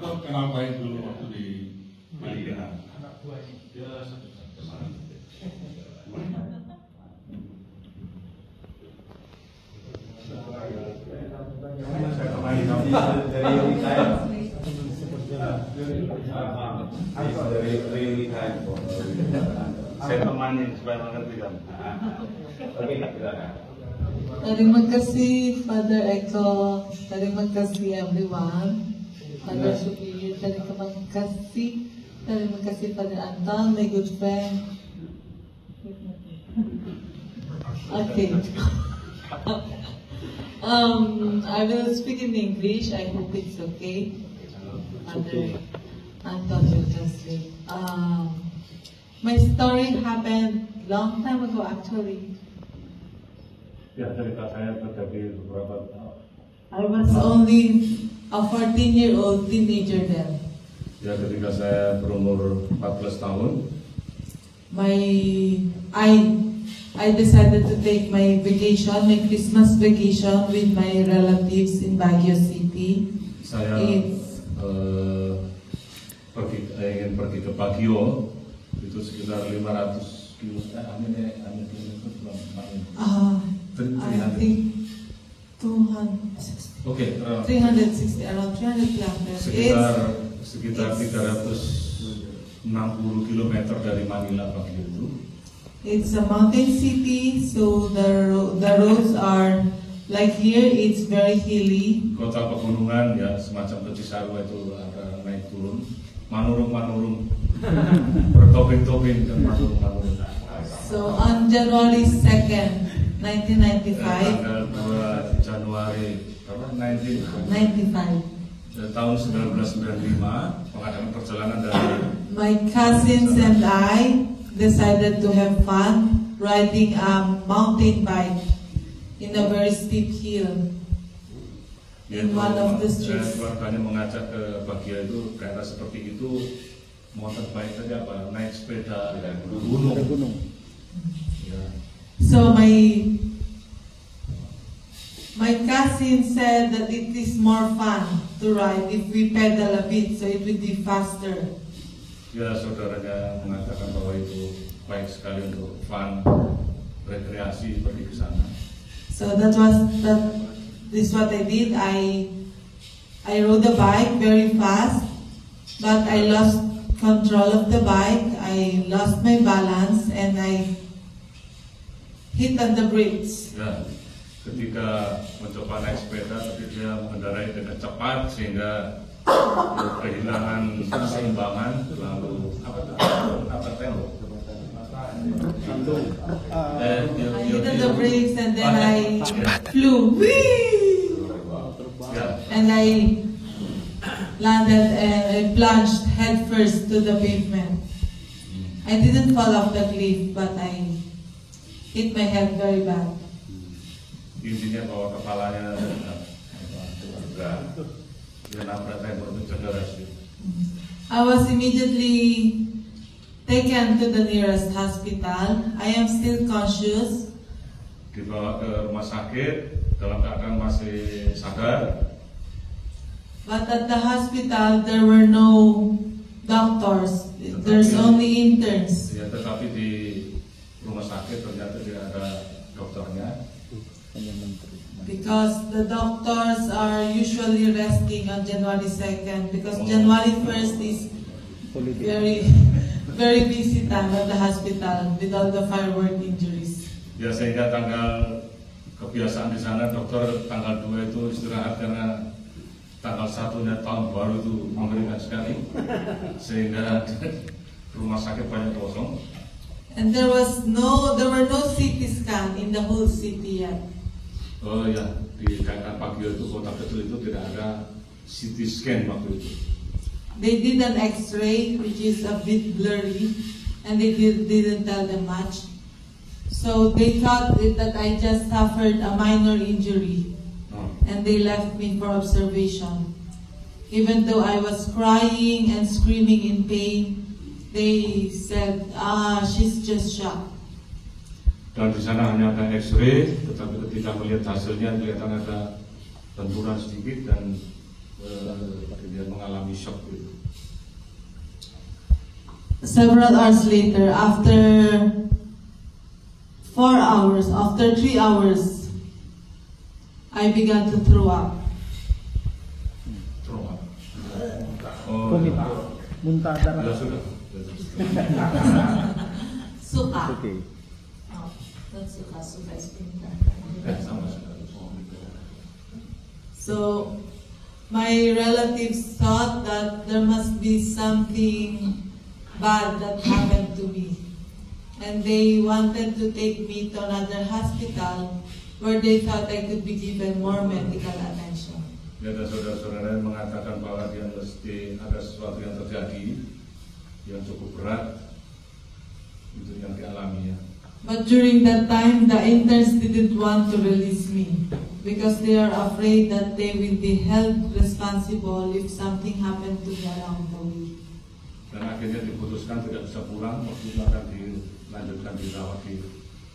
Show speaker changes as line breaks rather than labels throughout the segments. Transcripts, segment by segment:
Pak kenal baik dulu waktu di Madinah.
Anak buahnya.
Ya, saya temani supaya mengerti kan. Oke, silakan.
Terima kasih Father Eko, terima kasih everyone, Father Supir, terima kasih Father Anton, my good friend. Okay. I will speak in English. I hope it's okay. Father Anton will translate. My story happened long time ago actually.
Ya, cerita saya terjadi beberapa tahun.
I was only a 14-year-old teenager then.
Ya, ketika saya berumur 14 tahun,
I decided to take my vacation, my Christmas vacation with my relatives in Baguio City.
saya ingin pergi ke Baguio, itu sekitar 500 kilo.
I think 260.
Oke,
360, around 300 kilometers.
sekitar 360 km dari Manila Baguio itu.
It's a mountain city, so the roads are like here. It's very hilly.
Kota pegunungan ya, semacam Kecisarua itu ada naik turun, manurung bertopeng-topeng dan manurung.
So on January 2nd, 1995.
Tanggal 2 Januari
95.
Tahun 1995 mengadakan perjalanan dari
My cousins and I decided to have fun riding a mountain bike in a very steep hill in one of the streets.
Keluarganya mengajak ke Baguio itu daerah seperti itu, mountain bike saja apa, naik sepeda gunung. Ya.
So my cousin said that it is more fun to ride if we pedal a bit, so it would be faster.
Ya, saudaranya mengatakan bahwa itu baik sekali untuk fun, rekreasi pergi ke sana.
So this is what I did. I rode the bike very fast, but I lost control of the bike. I lost my balance and I hit on the brakes.
Ya, ketika mencoba naik sepeda, tapi dia mengendarai dengan cepat sehingga kehilangan keseimbangan, lalu apa tembok?
I hit on the brakes and then I flew. Whee! And I landed and I plunged headfirst to the pavement. I didn't fall off the cliff, but I hit my head very bad.
Intinya bahwa kepalanya juga dia nabrak tembok itu cedera sih.
I was immediately taken to the nearest hospital. I am still conscious.
Dibawa ke rumah sakit dalam keadaan masih sadar.
But at the hospital there were no doctors. There's only interns.
Ya, tetapi di rumah sakit ternyata tidak ada dokternya.
Because the doctors are usually resting on January 2nd because January 1st is very busy time at the hospital with all the firework injuries.
Ya, sehingga tanggal kebiasaan di sana dokter tanggal 2 itu istirahat karena tanggal 1-nya tahun baru itu mengerikan sekali, sehingga rumah sakit banyak kosong.
And there were no CT scan in the whole city yet.
Oh ya, di daerah Baguio itu, kota kecil itu tidak ada CT scan waktu itu.
They did an X-ray, which is a bit blurry, and they didn't tell them much. So they thought that I just suffered a minor injury, and they left me for observation. Even though I was crying and screaming in pain, they said, she's just shocked.
Dan di sana hanya ada X-ray, tetapi ketika melihat hasilnya kelihatan ada benturan sedikit dan dia mengalami shock gitu.
Several hours later, after 4 hours, after 3 hours, I began to throw up.
Throw up. Oh,
muntah darah.
ya sudah.
Suka.
Oke.
Oh, not suka, suka is pintar.
Sama sekali.
So, my relatives thought that there must be something bad that happened to me. And they wanted to take me to another hospital where they thought I could be given more medical attention.
Ya, dan saudara-saudara mengatakan bahwa dia mesti ada sesuatu yang terjadi yang cukup berat itu yang dialaminya.
But during that time, the interns didn't want to release me because they are afraid that they will be held responsible if something happened to me along the way.
Dan akhirnya diputuskan tidak bisa pulang, waktu itu akan dilanjutkan dirawat di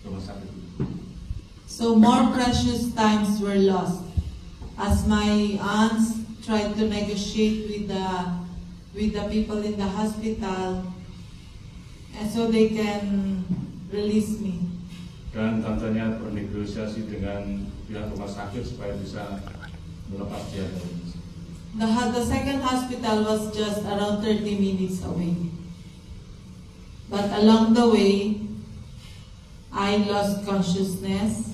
rumah sakit.
So more precious times were lost as my aunts tried to negotiate with the people in the hospital, and so they can release me.
Dan tantenya bernegosiasi dengan pihak rumah sakit supaya bisa melepas dia.
The second hospital was just around 30 minutes away. But along the way, I lost consciousness.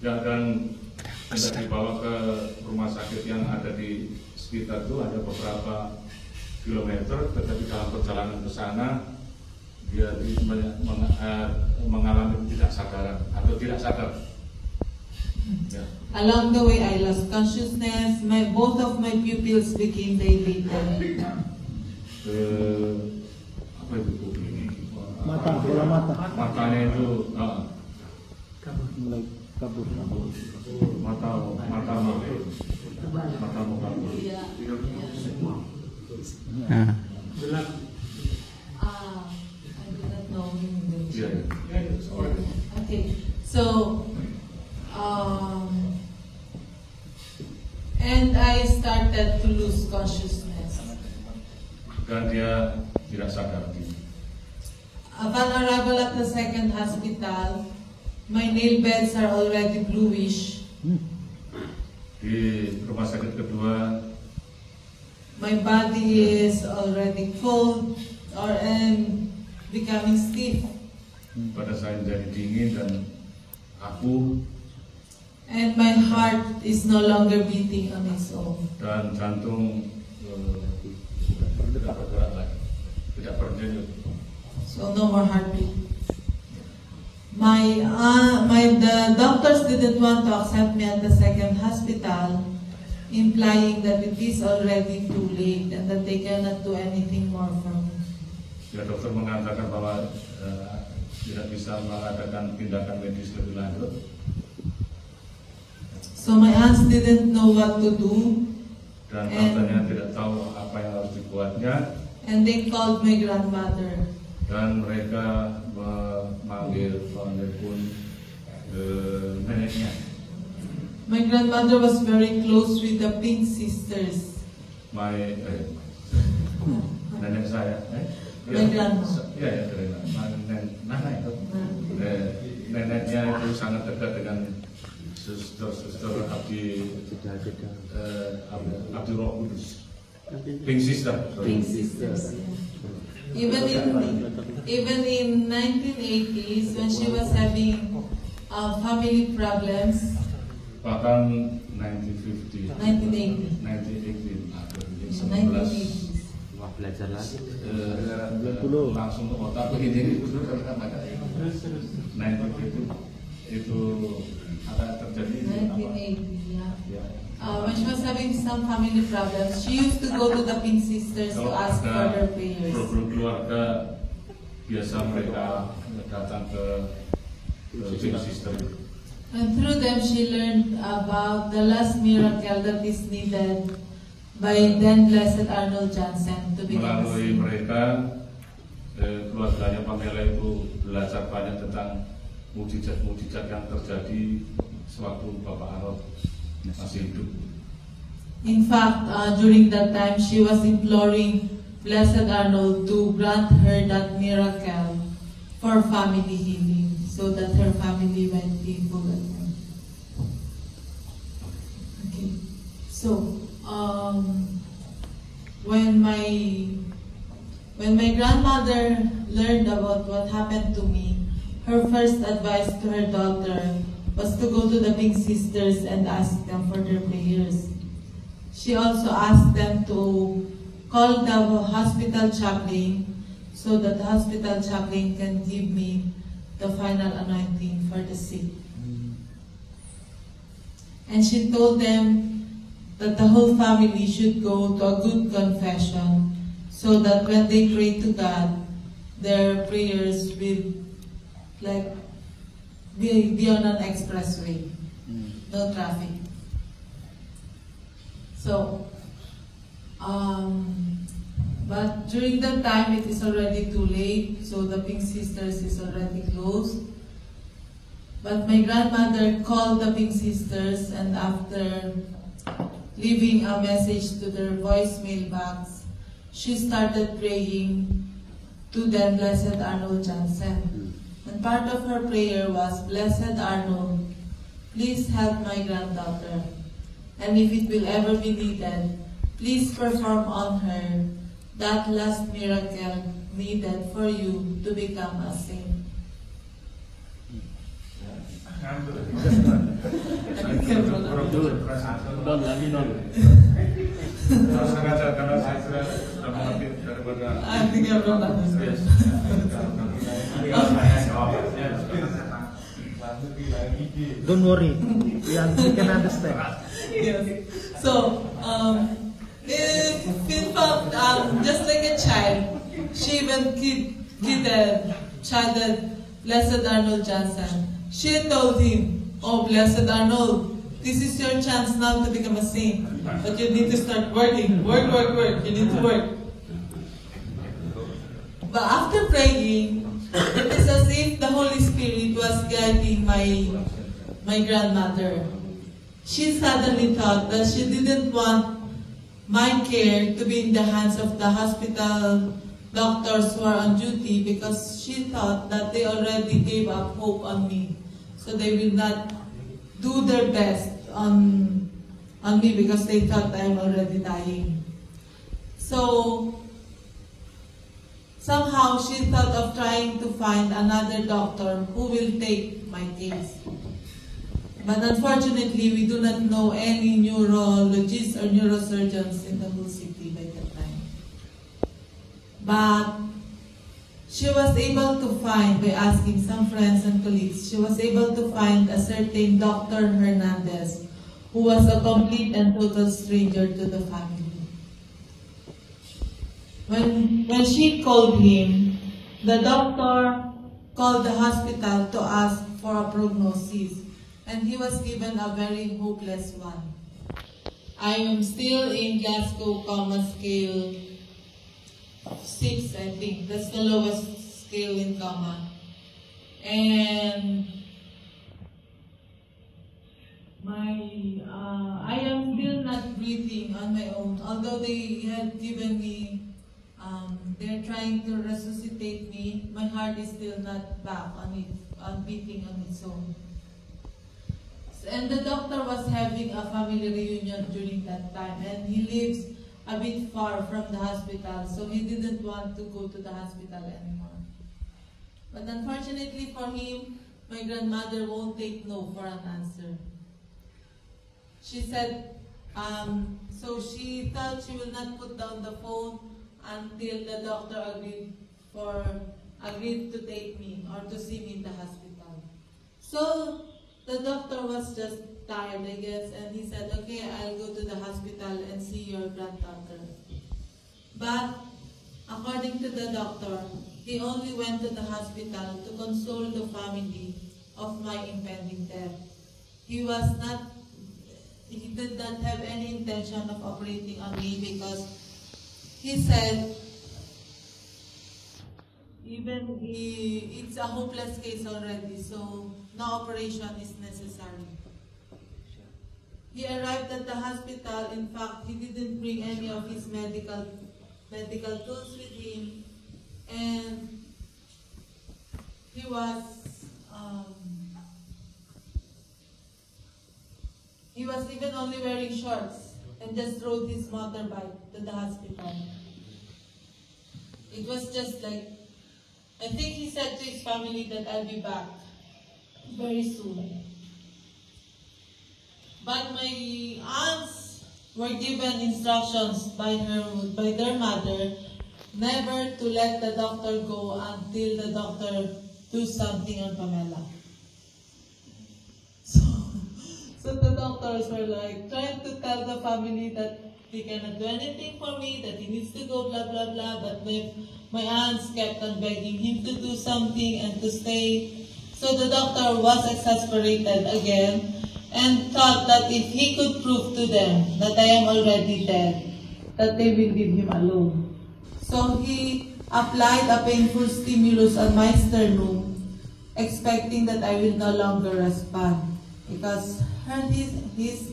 Ya, dan kita dibawa ke rumah sakit yang ada di sekitar itu, ada beberapa kilometer, tetapi dalam perjalanan ke sana dia mengalami tidak sadaran atau tidak sadar. Ya.
Along the way, I lost consciousness. Both of my pupils became dilated.
Apa itu ini?
Mata, bola mata.
Matanya itu
Mulai kabur.
mata mau kabur.
Yeah.
Nah.
I do not know him in the
Iya, ya.
Okay, so and I started to lose consciousness.
Dan dia tidak sadar diri.
Upon arrival at the second hospital, my nail beds are already bluish.
Di rumah sakit kedua,
My body is already cold and becoming stiff.
pada saya menjadi dingin dan kaku,
And my heart is no longer beating on its own.
dan jantung tidak bergerak lagi, tidak berdenyut.
So no more heartbeat. The doctors didn't want to accept me at the second hospital, implying that it is already too late and that they cannot do anything more for me.
Ya, dokter mengatakan bahwa tidak bisa mengadakan tindakan medis lebih lanjut.
So my aunts didn't know what to do,
Dan tantenya tidak tahu apa yang harus dibuatnya,
and they called my grandmother.
dan mereka memanggil telepon neneknya.
My grandmother was very close with the Pink Sisters.
Nenek saya,
My grandma.
ya, Nana itu. Neneknya itu sangat dekat dengan suster Abdi Roh Kudus. Pink Sister.
Pink Sisters. Yeah. Even in 1980s, when she was having family problems.
Bahkan 1980.
1980s.
Wah, belajar lagi.
Langsung ke otak begini itu itu akan terjadi
1980, yeah.
Ya.
When she was having some family problems, she used to go to the Pink Sisters to
Kalau
ask for
ada
their prayers.
problem keluarga, biasa mereka datang ke Pink Sister.
And through them, she learned about the last miracle that is needed by then Blessed Arnold Johnson to become a
Melalui
saint.
mereka, keluarganya Pamela itu belajar banyak tentang mujizat-mujizat yang terjadi sewaktu Bapak Arnold masih hidup.
In fact, during that time, she was imploring Blessed Arnold to grant her that miracle for family healing, so that her family might be full again. Okay, so when my grandmother learned about what happened to me, her first advice to her daughter was to go to the Pink Sisters and ask them for their prayers. She also asked them to call the hospital chaplain so that the hospital chaplain can give me the final anointing for the sick. And she told them that the whole family should go to a good confession so that when they pray to God, their prayers will be on an expressway, no traffic. So, but during that time it is already too late, so the Pink Sisters is already closed. But my grandmother called the Pink Sisters, and after leaving a message to their voicemail box, she started praying to then Blessed Arnold Johnson. And part of her prayer was, Blessed Arnold, please help my granddaughter. And if it will ever be needed, please perform on her that last miracle needed for you to become a saint.
Don lagi Don.
Sengaja karena saya sudah mengerti daripada.
Don't worry, we can understand.
Yes. So, in fact, just like a child, she even chided Blessed Arnold Johnson. She told him, "Oh, Blessed Arnold, this is your chance now to become a saint. But you need to start working. Work. You need to work." But after praying, it is as if the Holy Spirit was guiding my grandmother. She suddenly thought that she didn't want my care to be in the hands of the hospital doctors who are on duty, because she thought that they already gave up hope on me. So they will not do their best on me because they thought I'm already dying. So somehow she thought of trying to find another doctor who will take my case. But unfortunately, we do not know any neurologists or neurosurgeons in the whole city by that time. But she was able to find, by asking some friends and colleagues, she was able to find a certain Dr. Hernandez, who was a complete and total stranger to the family. When she called him, the doctor called the hospital to ask for a prognosis, and he was given a very hopeless one. I am still in Glasgow Coma Scale 6, I think. That's the lowest scale in coma. And I am still not breathing on my own. Although they had given me, they're trying to resuscitate me, my heart is still not back on beating on its own. And the doctor was having a family reunion during that time, and he lives a bit far from the hospital, so he didn't want to go to the hospital anymore. But unfortunately for him, my grandmother won't take no for an answer. She said, so she thought she will not put down the phone until the doctor agreed to take me or to see me in the hospital. So the doctor was just tired, I guess, and he said, "Okay, I'll go to the hospital and see your granddaughter." But according to the doctor, he only went to the hospital to console the family of my impending death. He did not have any intention of operating on me, because he said even it's a hopeless case already, so no operation is necessary. He arrived at the hospital. In fact, he didn't bring any of his medical tools with him, and he was even only wearing shorts and just rode his motorbike to the hospital. It was just like, I think he said to his family that I'll be back very soon. But my aunts were given instructions by their mother never to let the doctor go until the doctor do something on Pamela. So the doctors were like trying to tell the family that he cannot do anything for me, that he needs to go, blah, blah, blah. But my aunts kept on begging him to do something and to stay. So the doctor was exasperated again and thought that if he could prove to them that I am already dead, that they will leave him alone. So he applied a painful stimulus on my sternum, expecting that I will no longer respond, because his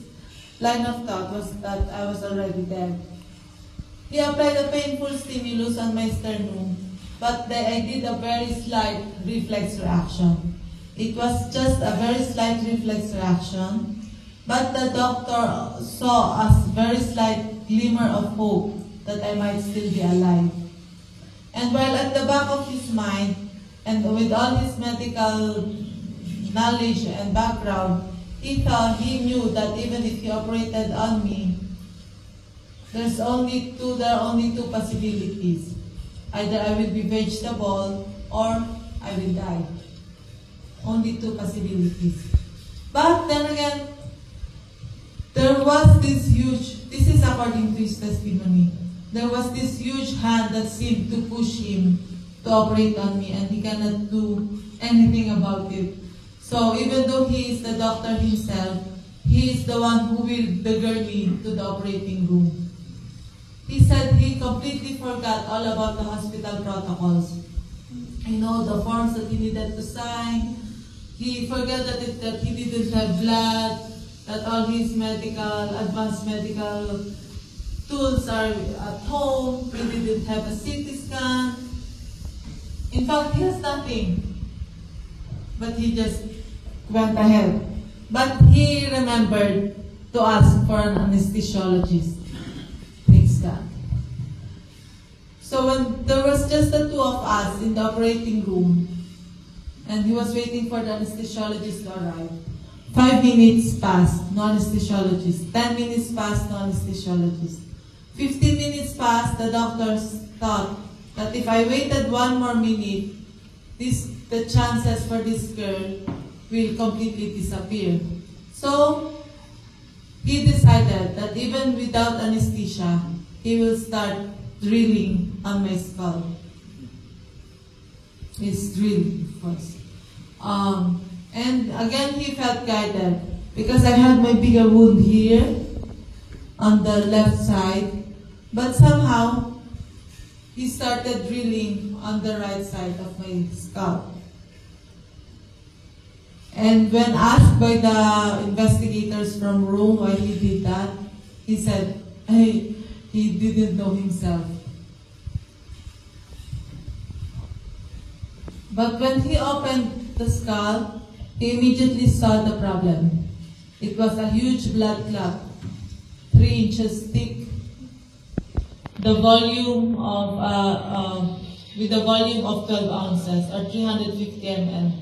line of thought was that I was already dead. He applied a painful stimulus on my sternum, but I did a very slight reflex reaction. It was just a very slight reflex reaction, but the doctor saw a very slight glimmer of hope that I might still be alive. And while at the back of his mind, and with all his medical knowledge and background, he knew that even if he operated on me, there are only two possibilities. Either I will be vegetable or I will die. Only two possibilities. But then again, there was this this is according to his testimony, there was this huge hand that seemed to push him to operate on me, and he cannot do anything about it. So even though he is the doctor himself, he is the one who will beggar me to the operating room. He said he completely forgot all about the hospital protocols. The forms that he needed to sign. He forgot that he didn't have blood, that all his advanced medical tools are at home. He didn't have a CT scan. In fact, he has nothing. But he just went ahead. But he remembered to ask for an anesthesiologist. Thanks God. So when there was just the two of us in the operating room, and he was waiting for the anesthesiologist to arrive, 5 minutes passed, no anesthesiologist. 10 minutes passed, no anesthesiologist. 15 minutes passed, the doctors thought that if I waited 1 more minute, the chances for this girl will completely disappear. So he decided that even without anesthesia, he will start drilling on my skull. He's drilling, of course. And again, he felt guided because I had my bigger wound here on the left side, but somehow he started drilling on the right side of my skull. And when asked by the investigators from Rome why he did that, he said he didn't know himself. But when he opened the skull, he immediately saw the problem. It was a huge blood clot, 3 inches thick, the volume of with a volume of 12 ounces or 350 ml.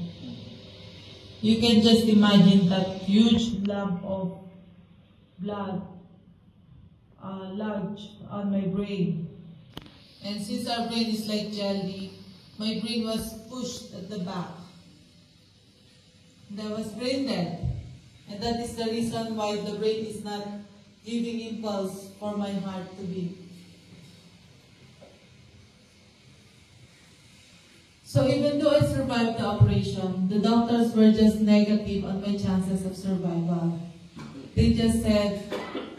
You can just imagine that huge lump of blood lodged on my brain. And since our brain is like jelly, my brain was pushed at the back. And I was brain dead. And that is the reason why the brain is not giving impulse for my heart to beat. So even though I survived the operation, the doctors were just negative on my chances of survival. They just said,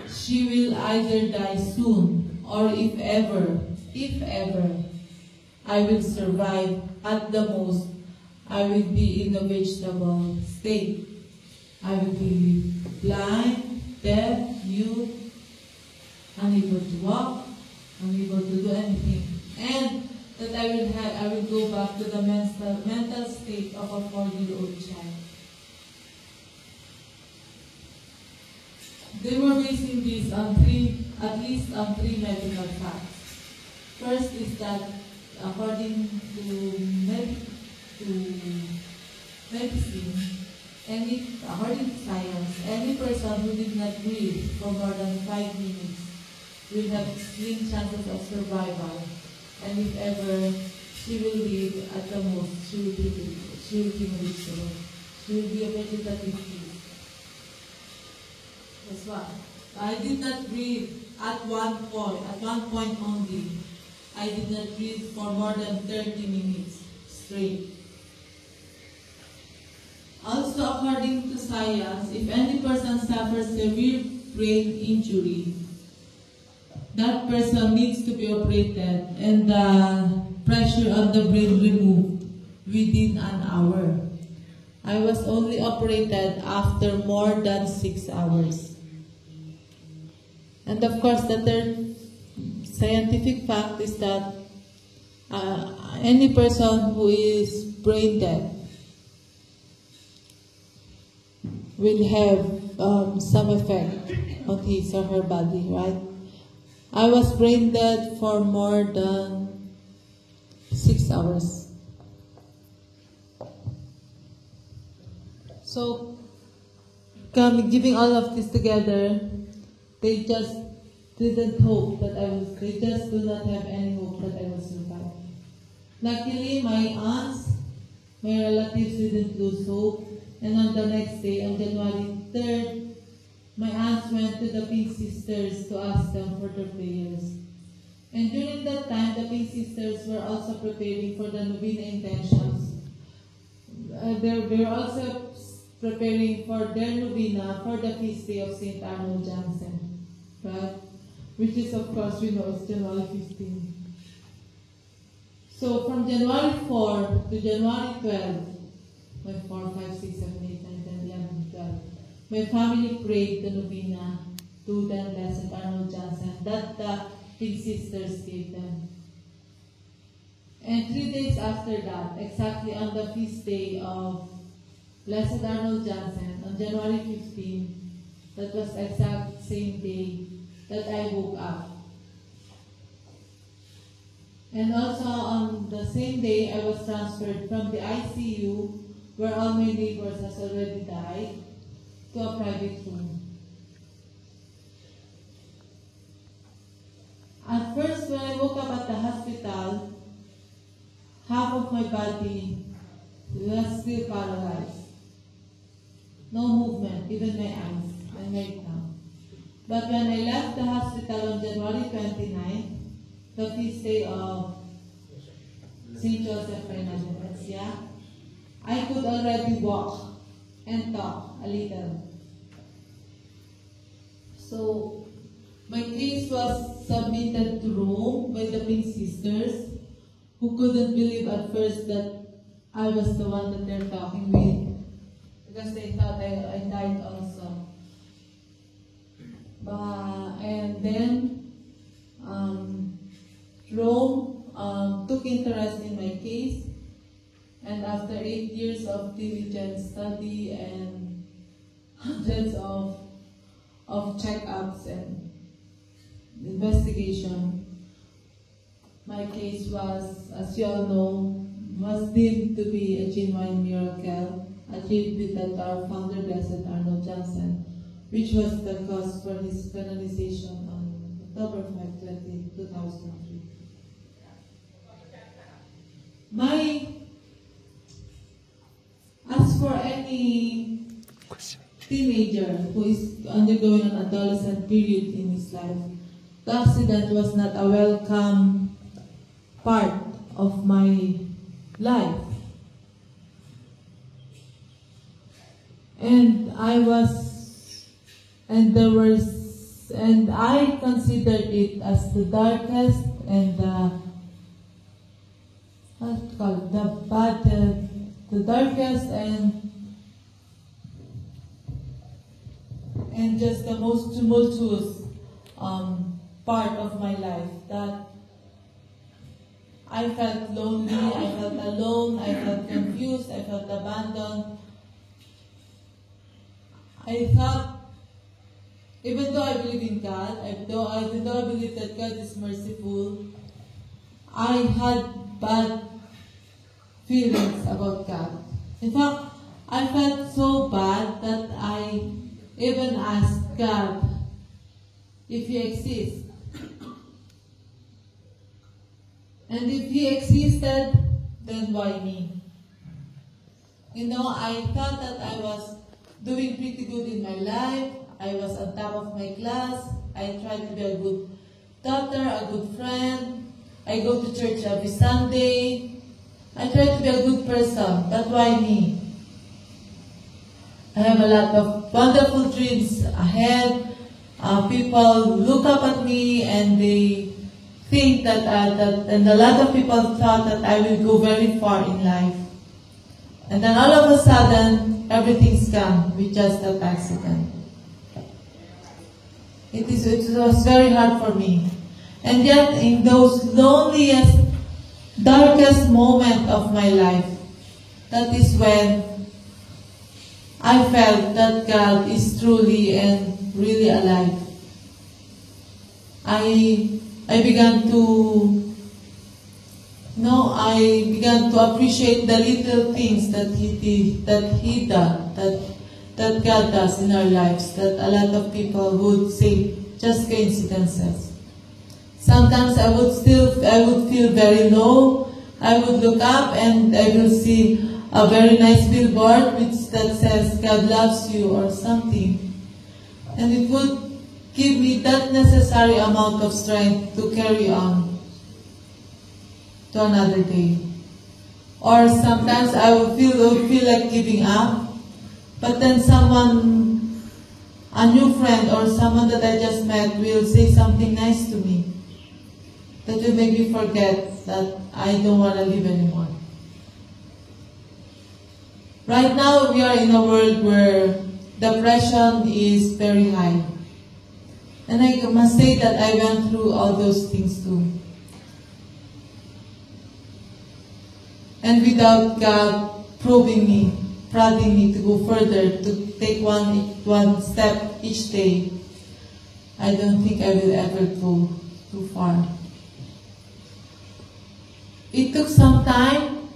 she will either die soon, or if ever, I will survive. At the most, I will be in a vegetable state. I will be blind, deaf, mute, unable to walk, unable to do anything. And that I will go back to the mental state of a 4-year-old child. They were basing this on at least three medical facts. First is that according to medicine, according to science, any person who did not breathe for more than 5 minutes will have slim chances of survival. And if ever she will live, at the most, she will be invincible. She will be a vegetative beast. That's why I did not breathe at one point only. I did not breathe for more than 30 minutes straight. Also, according to science, if any person suffers severe brain injury, that person needs to be operated and the pressure on the brain removed within an hour. I was only operated after more than 6 hours. And of course, the third scientific fact is that any person who is brain dead will have some effect on his or her body, right? I was brain dead for more than 6 hours. So, giving all of this together, they just didn't hope that they just do not have any hope that I will survive. Luckily, my aunts, my relatives didn't lose hope, and on the next day, on January 3rd, my aunts went to the Pink Sisters to ask them for their prayers. And during that time, the Pink Sisters were also preparing for the Novena intentions. They were also preparing for their Novena for the feast day of St. Arnold Janssen, right? Which is, of course, we know it's January 15. So from January 4 to January 12, my 4, 5, 6, 7, 8, 9, 10, 11, 12, my family prayed the Novena to the Blessed Arnold Janssen that the Pink Sisters gave them. And 3 days after that, exactly on the feast day of Blessed Arnold Janssen, on January 15, that was the exact same day that I woke up. And also on the same day, I was transferred from the ICU, where all my neighbors has already died, to a private room. At first, when I woke up at the hospital, half of my body was still paralyzed. No movement, even my eyes, and right now. But when I left the hospital on January 29th, the feast day of St. Joseph Reynolds, I could already walk and talk a little. So, my case was submitted to Rome by the Pink Sisters, who couldn't believe at first that I was the one that they're talking with, because they thought I died also. And then Rome took interest in my case, and after 8 years of diligent study and hundreds of checkups and investigation, my case was, as you all know, was deemed to be a genuine miracle attributed to our founder, Blessed Arnold Janssen, which was the cause for his canonization on October 5, 2003. As for any teenager who is undergoing an adolescent period in his life, the accident was not a welcome part of my life. And I considered it as the darkest and the what's it called, the darkest and just the most tumultuous part of my life, that I felt lonely, I felt alone, I felt confused, I felt abandoned. I thought, even though I believe in God, even though I believe that God is merciful, I had bad feelings about God. In fact, I felt so bad that I even asked God if He exists. And if He existed, then why me? You know, I thought that I was doing pretty good in my life. I was on top of my class. I tried to be a good daughter, a good friend. I go to church every Sunday. I try to be a good person, but why me? I have a lot of wonderful dreams ahead. People look up at me and they think that and a lot of people thought that I will go very far in life. And then all of a sudden, everything's gone with just that accident. It was very hard for me. And yet, in those loneliest, darkest moments of my life, that is when I felt that God is truly and really alive. I began to appreciate the little things that He done, that God does in our lives, that a lot of people would say just coincidences. Sometimes I would feel very low. I would look up and I will see a very nice billboard that says God loves you or something. And it would give me that necessary amount of strength to carry on to another day. Or sometimes I would feel like giving up, but then a new friend or someone that I just met will say something nice to me that will make me forget that I don't want to live anymore. Right now, we are in a world where depression is very high. And I must say that I went through all those things too. And without God prodding me to go further, to take one step each day, I don't think I will ever go too far. It took some time,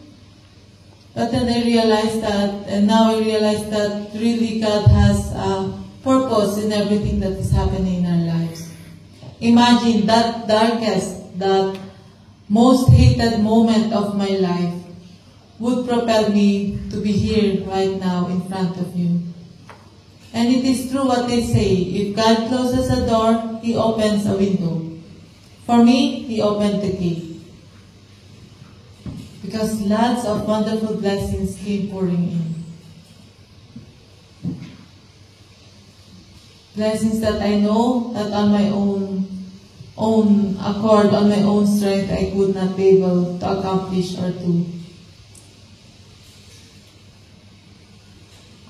but then I realized that really God has a purpose in everything that is happening in our lives. Imagine that darkest, that most hated moment of my life would propel me to be here right now in front of you. And it is true what they say, if God closes a door, He opens a window. For me, He opened the gate. Because lots of wonderful blessings came pouring in. Blessings that I know that on my own accord, on my own strength, I could not be able to accomplish or do.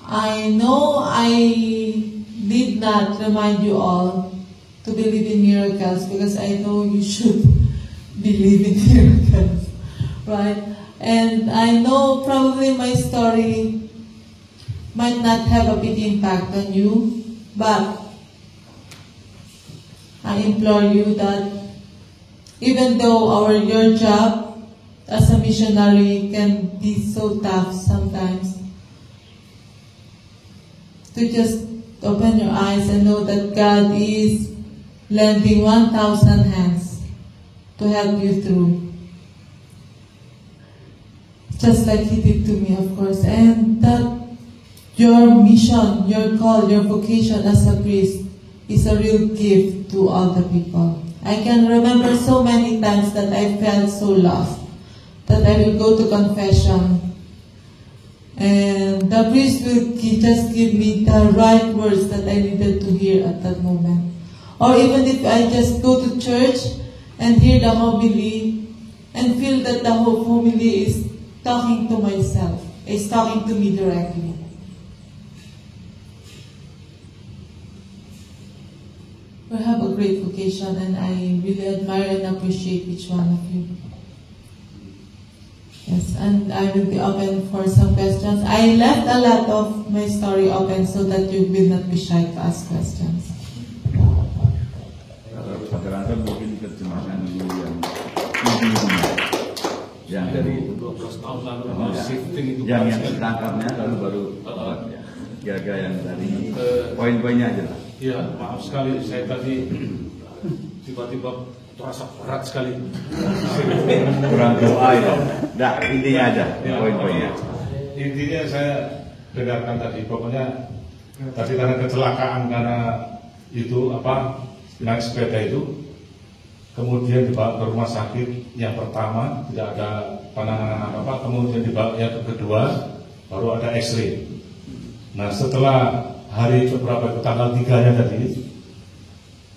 I know I did not remind you all to believe in miracles because I know you should believe in miracles. Right? And I know probably my story might not have a big impact on you, but I implore you that even though your job as a missionary can be so tough sometimes, to just open your eyes and know that God is lending 1,000 hands to help you through. Just like He did to me, of course. And that your mission, your call, your vocation as a priest is a real gift to other people. I can remember so many times that I felt so lost, that I will go to confession and the priest will just give me the right words that I needed to hear at that moment. Or even if I just go to church and hear the homily, and and feel that the whole homily is talking to myself, is talking to me directly. We have a great vocation, and I really admire and appreciate each one of you. Yes, and I will be open for some questions. I left a lot of my story open so that you will not be shy to ask questions.
Saudara mungkin terjemahkan dulu yang dari
12 tahun lalu shifting itu
yang tertangkapnya lalu baru ya. Kira-kira yang dari poin-poinnya aja lah.
Iya, maaf sekali saya tadi tiba-tiba terasa berat sekali.
Kurang doa ya. Nah, intinya aja poin-poinnya.
Intinya saya dengarkan tadi, pokoknya tadi karena kecelakaan karena itu naik sepeda itu, kemudian dibawa ke rumah sakit yang pertama tidak ada penanganan apa-apa, kemudian dibawa yang kedua baru ada X-ray. Nah setelah hari berapa itu tanggal 3-nya tadi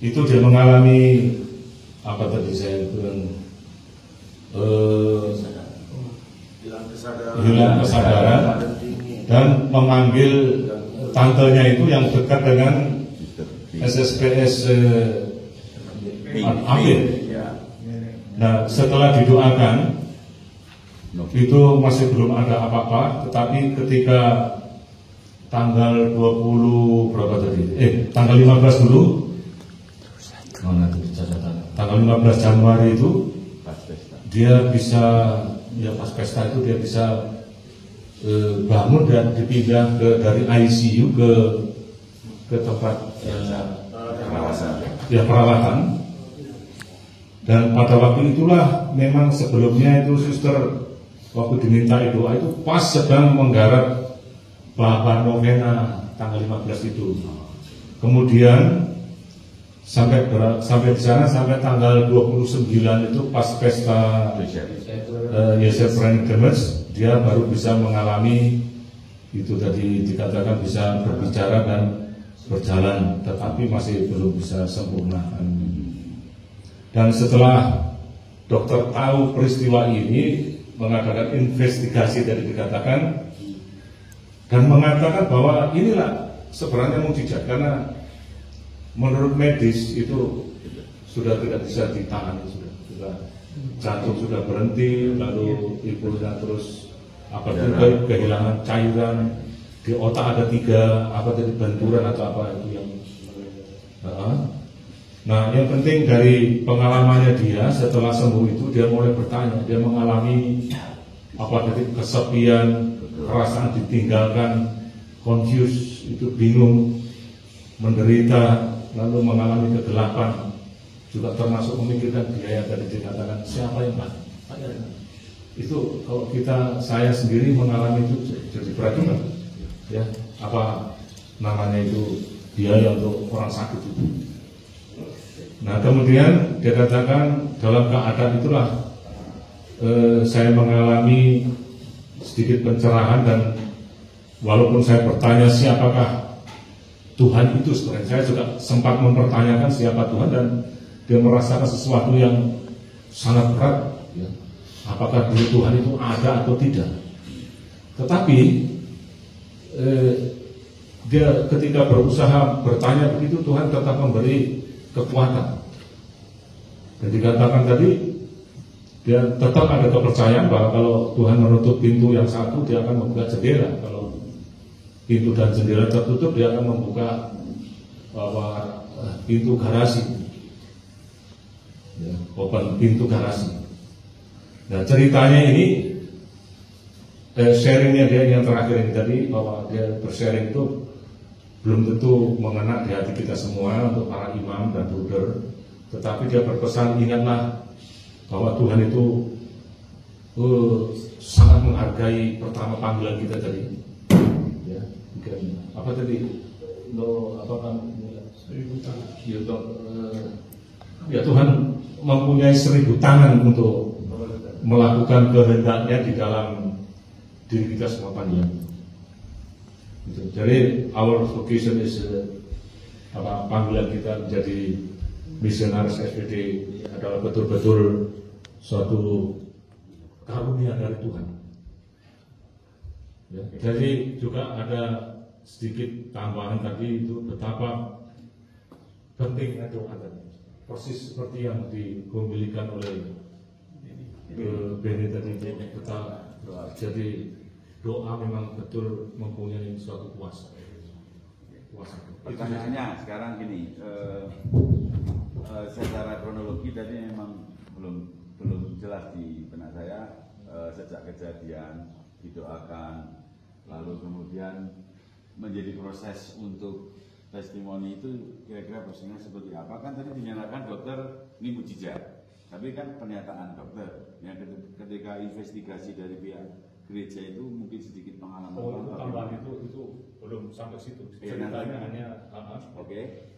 itu dia mengalami apa tadi saya bilang hilang kesadaran dan memanggil tantenya itu yang dekat dengan SSPS Ambil. Nah setelah didoakan itu masih belum ada apa-apa, tetapi ketika tanggal 20 berapa tadi? Tanggal 15 dulu. Mana itu catatan? Tanggal 15 Januari itu dia bisa pas pesta itu dia bisa bangun dan dipindah dari ICU ke tempat perawatan. Dan pada waktu itulah memang sebelumnya itu suster waktu dimintai doa itu pas sedang menggarap bahan novena tanggal 15 itu. Kemudian sampai di sana sampai tanggal 29 itu pas pesta Yosef Renegemes dia baru bisa mengalami itu tadi dikatakan bisa berbicara dan berjalan, tetapi masih belum bisa sempurna. Dan setelah dokter tahu peristiwa ini, mengadakan investigasi tadi dikatakan dan mengatakan bahwa inilah sebenarnya mukjizat, karena menurut medis itu sudah tidak bisa ditangani, sudah jantung sudah berhenti, lalu impulsnya terus kehilangan cairan, di otak ada 3 benturan atau apa itu yang nah yang penting dari pengalamannya dia setelah sembuh itu dia mulai bertanya, dia mengalami dari kesepian, perasaan ditinggalkan, confused, itu bingung, menderita, lalu mengalami kegelapan, juga termasuk memikirkan biaya tadi dikatakan siapa yang bayar. Itu kalau saya sendiri mengalami itu jadi berat juga, ya apa namanya itu biaya untuk orang sakit itu. Nah kemudian dia katakan dalam keadaan itulah saya mengalami sedikit pencerahan, dan walaupun saya bertanya siapakah Tuhan itu, sebenarnya saya juga sempat mempertanyakan siapa Tuhan, dan dia merasakan sesuatu yang sangat berat, ya. Apakah diri Tuhan itu ada atau tidak. Tetapi dia ketika berusaha bertanya begitu, Tuhan tetap memberi kekuatan. Dan dikatakan tadi dia tetap ada kepercayaan bahwa kalau Tuhan menutup pintu yang satu, dia akan membuka jendela. Kalau pintu dan jendela tertutup, dia akan membuka pintu garasi, ya, open pintu garasi. Nah ceritanya ini sharingnya dia yang terakhir ini tadi, bahwa dia bersharing itu belum tentu mengena di hati kita semua untuk para imam dan bruder, tetapi dia berpesan ingatlah bahwa Tuhan itu sangat menghargai pertama panggilan kita tadi, ya, apa tadi ya Tuhan mempunyai 1000 tangan untuk melakukan kehendaknya di dalam diri kita semua panitia. Jadi our vocation is panggilan kita menjadi misionaris SPD adalah betul-betul suatu karunia dari Tuhan. Ya, jadi juga ada sedikit tambahan tadi itu betapa pentingnya doa tadi. Persis seperti yang dikomunikasikan oleh Benny tadi, betapa jadi doa memang betul mempunyai suatu kuasa.
Pertanyaannya sekarang gini, secara kronologi tadi memang belum jelas di benak saya. Sejak kejadian didoakan, lalu kemudian menjadi proses untuk testimoni itu kira-kira prosesnya seperti apa? Kan tadi dinyatakan dokter ini mujizat, tapi kan pernyataan dokter yang ketika investigasi dari pihak gereja itu mungkin sedikit pengalaman.
Itu tambahan itu belum sampai situ. Ceritanya hanya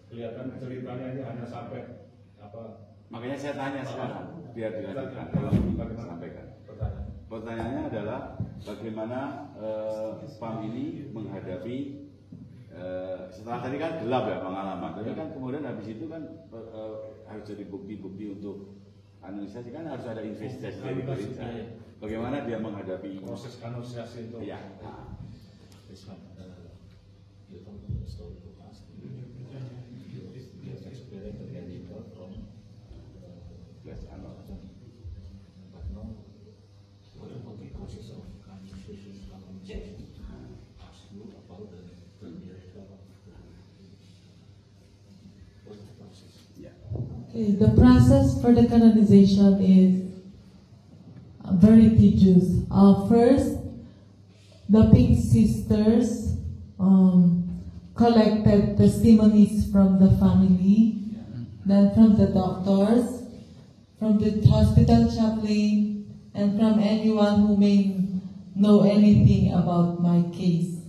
kelihatan ceritanya hanya sampai apa?
Makanya saya tanya sekarang biar dilanjutkan kalau disampaikan. Pertanyaannya adalah bagaimana PAM ini menghadapi setelah tadi kan gelap ya pengalaman, tapi kan kemudian habis itu kan harus jadi bukti-bukti untuk anunciasi, kan harus ada investigasi dari gereja. Bagaimana dia menghadapi
proses anunciasi itu?
Iya.
Okay, the process for the canonization is very tedious. First, the Pink Sisters collected testimonies from the family, then from the doctors, from the hospital chaplain, and from anyone who may know anything about my case.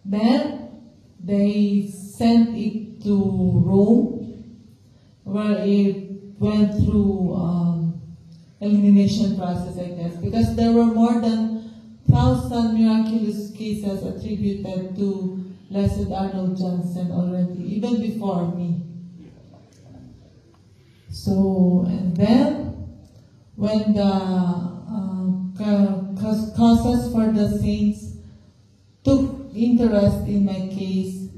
Then they sent it to Rome, where it went through elimination process, I guess, because there were more than 1,000 miraculous cases attributed to Blessed Arnold Johnson already, even before me. So, and then when the causes for the saints took interest in my case,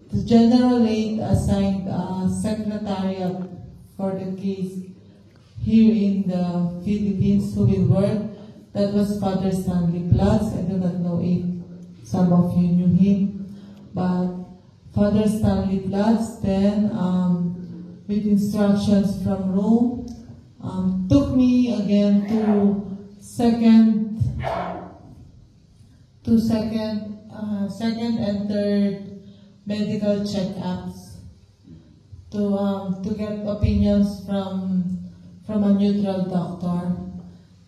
the General Aid assigned a secretariat for the case here in the Philippines who will work. That was Father Stanley Platts. I do not know if some of you knew him, but Father Stanley Platts then, with instructions from Rome, took me again to second and third medical checkups to get opinions from a neutral doctor.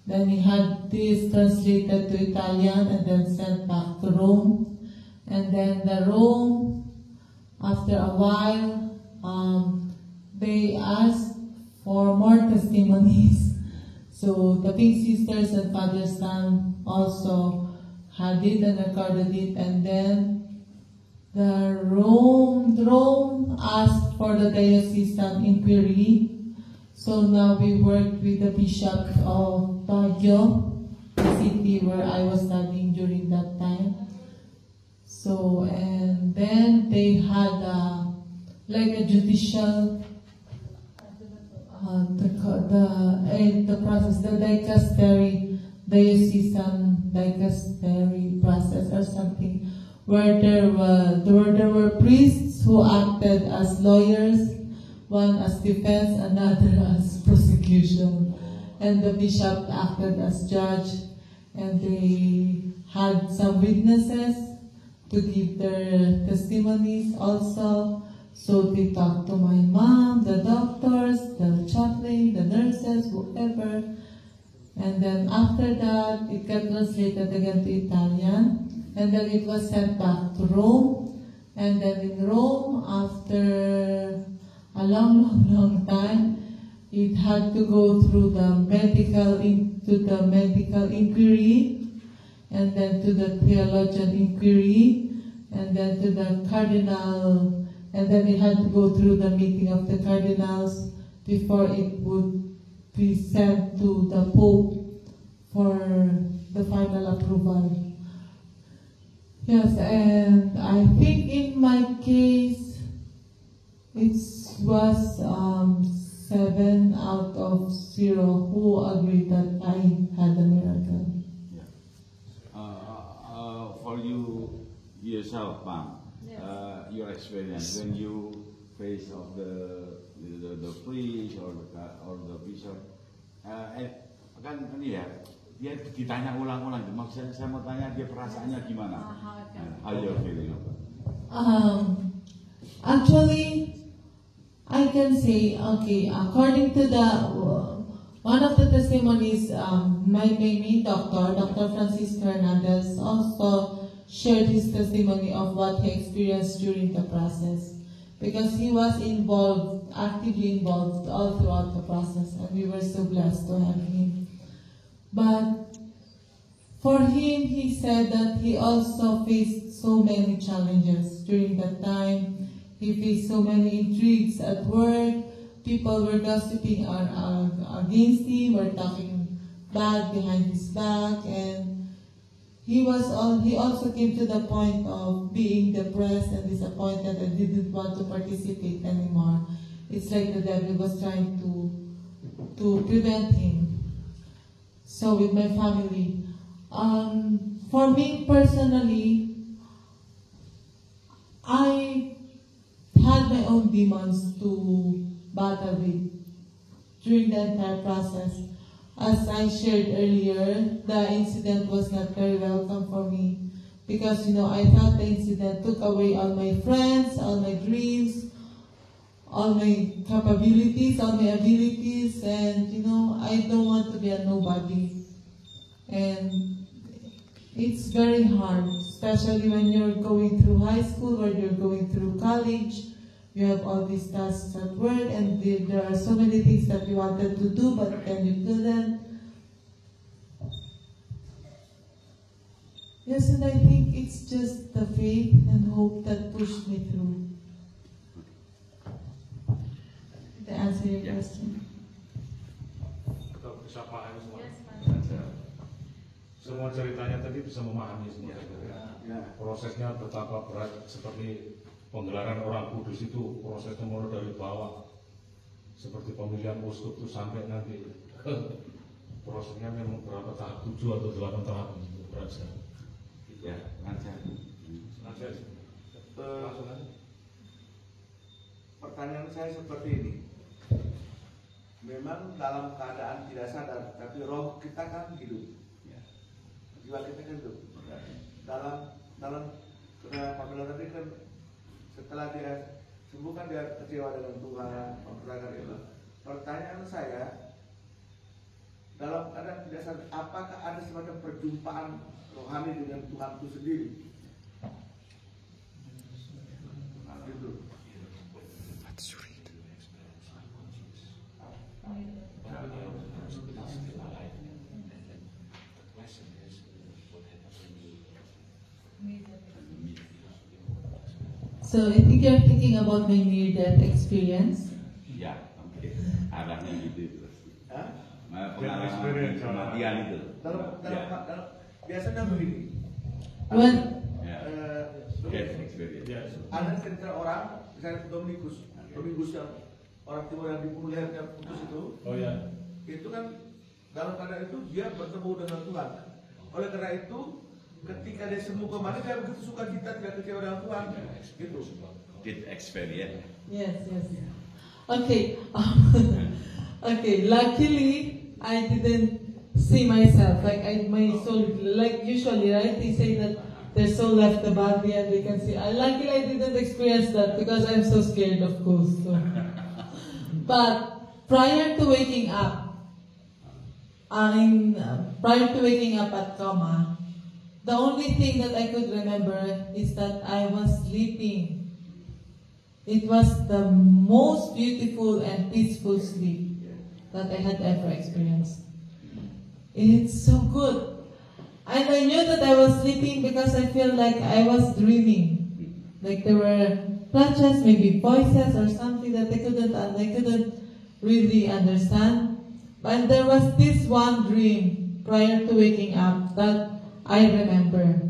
Then we had this translated to Italian and then sent back to Rome. And then the Rome, after a while, they asked for more testimonies. So the Pink Sisters and Father Stan also had it and recorded it, and then the Rome asked for the diocesan inquiry. So now we worked with the Bishop of Baguio, the city where I was studying during that time. So, and then they had like a judicial, the process, the diocesan dicastery process or something, where there were priests who acted as lawyers, one as defense, another as prosecution, and the bishop acted as judge, and they had some witnesses to give their testimonies also. So they talked to my mom, the doctors, the chaplain, the nurses, whoever. And then after that, it got translated again to Italian, and then it was sent back to Rome. And then in Rome, after a long time, it had to go through the medical inquiry, and then to the theologian inquiry, and then to the cardinal, and then it had to go through the meeting of the cardinals before be sent to the Pope for the final approval. Yes, and I think in my case, it was 7 out of 0 who agreed that I had a miracle.
Yeah. For you yourself, Pam, your experience when you face of the priest or the bishop, kan ini ya, dia ditanya ulang-ulang. Maksudnya saya mau tanya dia perasaannya gimana? How you feeling?
Actually, I can say, okay, according to the one of the testimonies, my main doctor, Dr. Francisco Hernandez, also shared his testimony of what he experienced during the process, because he was involved, actively involved all throughout the process, and we were so blessed to have him. But for him, he said that he also faced so many challenges during that time. He faced so many intrigues at work. People were gossiping against him or talking bad behind his back, and he also came to the point of being depressed and disappointed and didn't want to participate anymore. It's like the devil was trying to prevent him. So with my family, for me personally, I had my own demons to battle with during the entire process. As I shared earlier, the incident was not very welcome for me because, I thought the incident took away all my friends, all my dreams, all my capabilities, all my abilities, and, I don't want to be a nobody. And it's very hard, especially when you're going through high school or you're going through college. You have all these tasks at work, and there are so many things that you wanted to do, but then you couldn't. Yes, and I think it's just the faith and hope that pushed me through. To answer your question.
Semua ceritanya tadi bisa memahami semua. Prosesnya betapa berat, seperti penggelaran orang kudus itu prosesnya mulai dari bawah, seperti pemilihan uskup itu sampai nanti prosesnya memang berapa tahap, 7 atau 8 tahap itu berat sekali.
Ya, lancar.
Langsung aja.
Pertanyaan saya seperti ini. Memang dalam keadaan tidak sadar, tapi roh kita kan hidup. Jiwa kita kan hidup. Dalam Pamela tadi kan setelah dia sembuh kan dia kecewa dengan Tuhan, mempertanyakan itu. Pertanyaan saya, dalam keadaan tidak sadar, apakah ada semacam perjumpaan rohani dengan Tuhan itu sendiri? Gitu.
So I think you're thinking about my near-death experience.
Ya, oke. Arahnya gitu terus.
Hah?
Pengalaman kematian itu.
Dalam biasanya begini.
When
Ada cerita orang, misalnya Dominikus yang orang timur yang dibunuh lehernya putus itu.
Oh ya.
Itu kan dalam keadaan itu dia bertemu dengan Tuhan. Oleh karena itu, ketika dia sembuh kembali, dia begitu suka cita, tidak kecewa dengan Tuhan. Gitu.
Did experience.
Yes. Okay. Okay. Luckily, I didn't see myself my soul. Like usually, right? They say that their soul left the body and they can see. Luckily, I didn't experience that because I'm so scared of ghosts. So. But prior to waking up, at coma, the only thing that I could remember is that I was sleeping. It was the most beautiful and peaceful sleep that I had ever experienced. It's so good. And I knew that I was sleeping because I feel like I was dreaming. Like there were flashes, maybe voices or something that I couldn't really understand. But there was this one dream prior to waking up that I remember.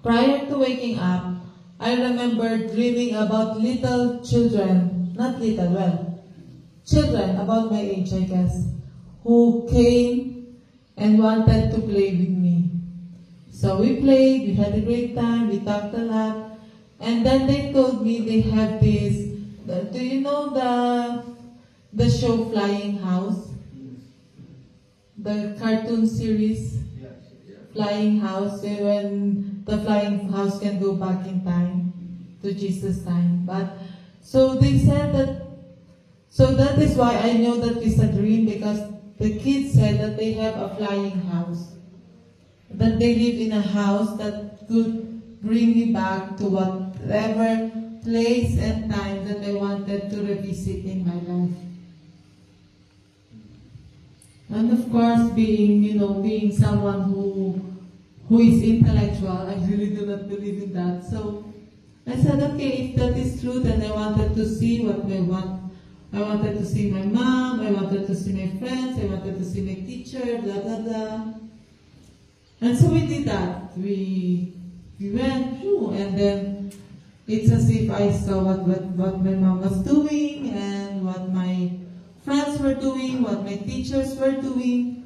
Prior to waking up, I remember dreaming about little children, not little, well, children about my age, I guess, who came and wanted to play with me. So we played, we had a great time, we talked a lot, and then they told me they have this, do you know the show Flying House? The cartoon series, Flying House, when the flying house can go back in time to Jesus' time. But so they said that, so that is why I know that it's a dream, because the kids said that they have a flying house, that they live in a house that could bring me back to whatever place and time that I wanted to revisit in my life. And of course, being someone who is intellectual, I really do not believe in that. So I said, okay, if that is true, then I wanted to see what I want. I wanted to see my mom, I wanted to see my friends, I wanted to see my teacher, blah, blah, blah. And so we did that. We went through, and then it's as if I saw what my mom was doing and what my friends were doing, what my teachers were doing.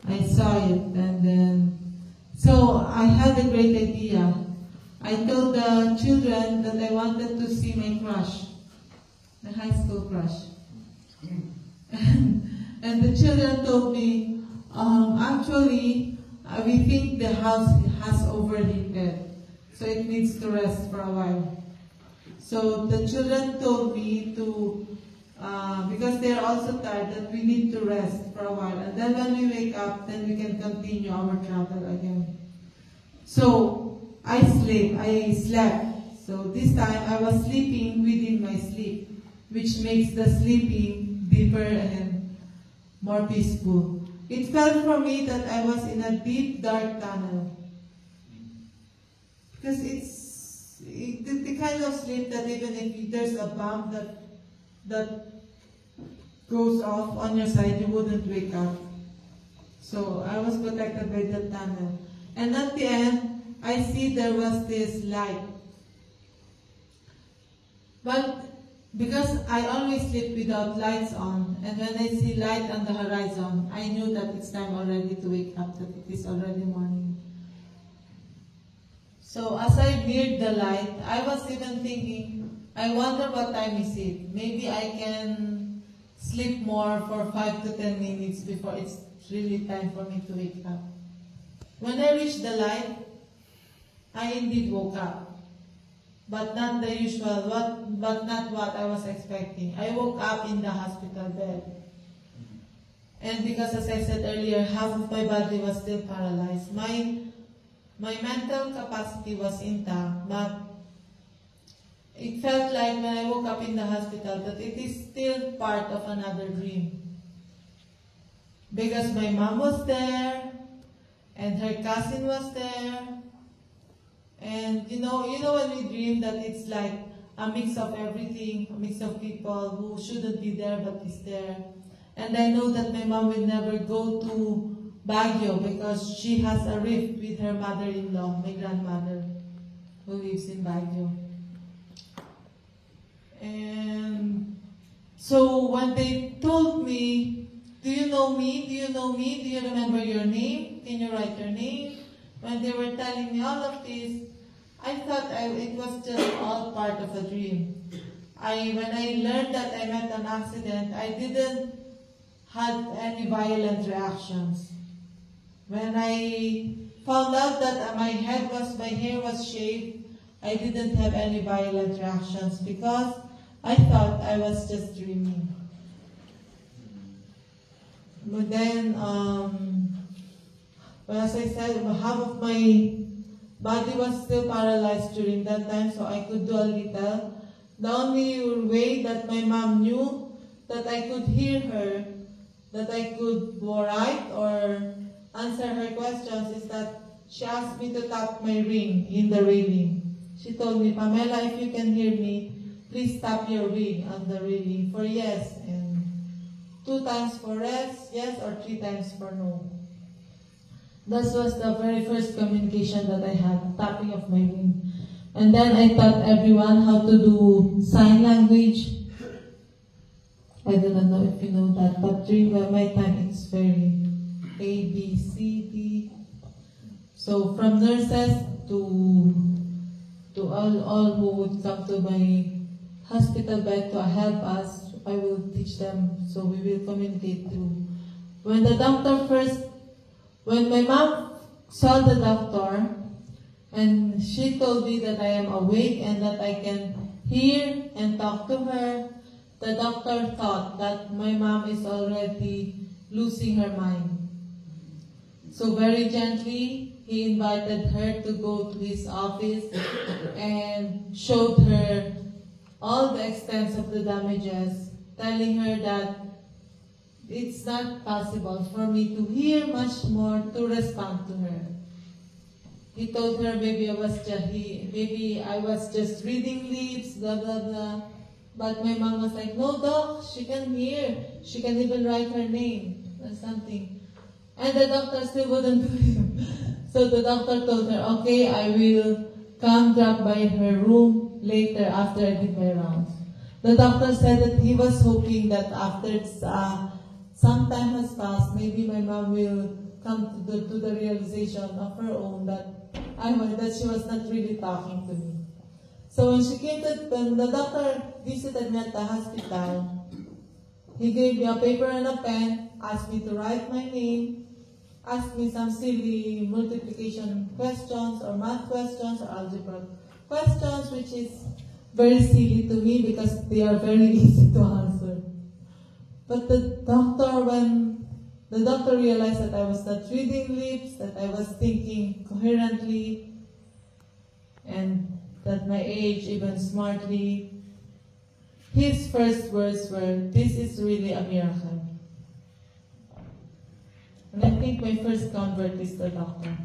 I saw it, and then, so I had a great idea. I told the children that I wanted to see my crush, my high school crush. And the children told me, actually, we think the house has overheated, so it needs to rest for a while. So the children told me to, because they're also tired, that we need to rest for a while. And then when we wake up, then we can continue our travel again. So I slept. So this time I was sleeping within my sleep, which makes the sleeping deeper and more peaceful. It felt for me that I was in a deep, dark tunnel. Because it's the kind of sleep that even if there's a bomb that goes off on your side, you wouldn't wake up. So I was protected by the tunnel. And at the end, I see there was this light. But because I always sleep without lights on, and when I see light on the horizon, I knew that it's time already to wake up, that it is already morning. So as I neared the light, I was even thinking, I wonder what time is it? Maybe I can sleep more for 5 to 10 minutes before it's really time for me to wake up. When I reached the light, I indeed woke up. But not the usual, but not what I was expecting. I woke up in the hospital bed. And because, as I said earlier, half of my body was still paralyzed. My mental capacity was intact, but it felt like when I woke up in the hospital that it is still part of another dream. Because my mom was there, and her cousin was there. And you know when we dream that it's like a mix of everything, a mix of people who shouldn't be there but is there. And I know that my mom will never go to Baguio because she has a rift with her mother-in-law, my grandmother, who lives in Baguio. And so when they told me, do you know me? Do you know me? Do you remember your name? Can you write your name? When they were telling me all of this, I thought it was just all part of a dream. When I learned that I met an accident, I didn't have any violent reactions. When I found out that my hair was shaved, I didn't have any violent reactions because I thought I was just dreaming. But then, well, as I said, half of my body was still paralyzed during that time, so I could do a little. The only way that my mom knew that I could hear her, that I could write or answer her questions is that she asked me to tap my ring in the railing. She told me, Pamela, if you can hear me, please tap your ring on the railing for yes. And 2 times for yes or 3 times for no. That was the very first communication that I had, tapping of my wing. And then I taught everyone how to do sign language. I do not know if you know that, but during my time it's very A, B, C, D. So from nurses to all who would come to my hospital bed to help us, I will teach them. So we will communicate through. When my mom saw the doctor, and she told me that I am awake and that I can hear and talk to her, the doctor thought that my mom is already losing her mind. So very gently, he invited her to go to his office and showed her all the extent of the damages, telling her that it's not possible for me to hear much more to respond to her. He told her maybe I was just reading lips, blah blah blah. But my mom was like, no doc, she can hear. She can even write her name or something. And the doctor still wouldn't do it. So the doctor told her, okay, I will come drop by her room later after I did my rounds. The doctor said that he was hoping that after some time has passed, maybe my mom will come to the realization of her own that she was not really talking to me. So when the doctor visited me at the hospital, he gave me a paper and a pen, asked me to write my name, asked me some silly multiplication questions or math questions or algebra questions, which is very silly to me because they are very easy to answer. But when the doctor realized that I was not reading lips, that I was thinking coherently, and that my age even smartly, his first words were, "This is really a miracle." And I think my first convert is the doctor.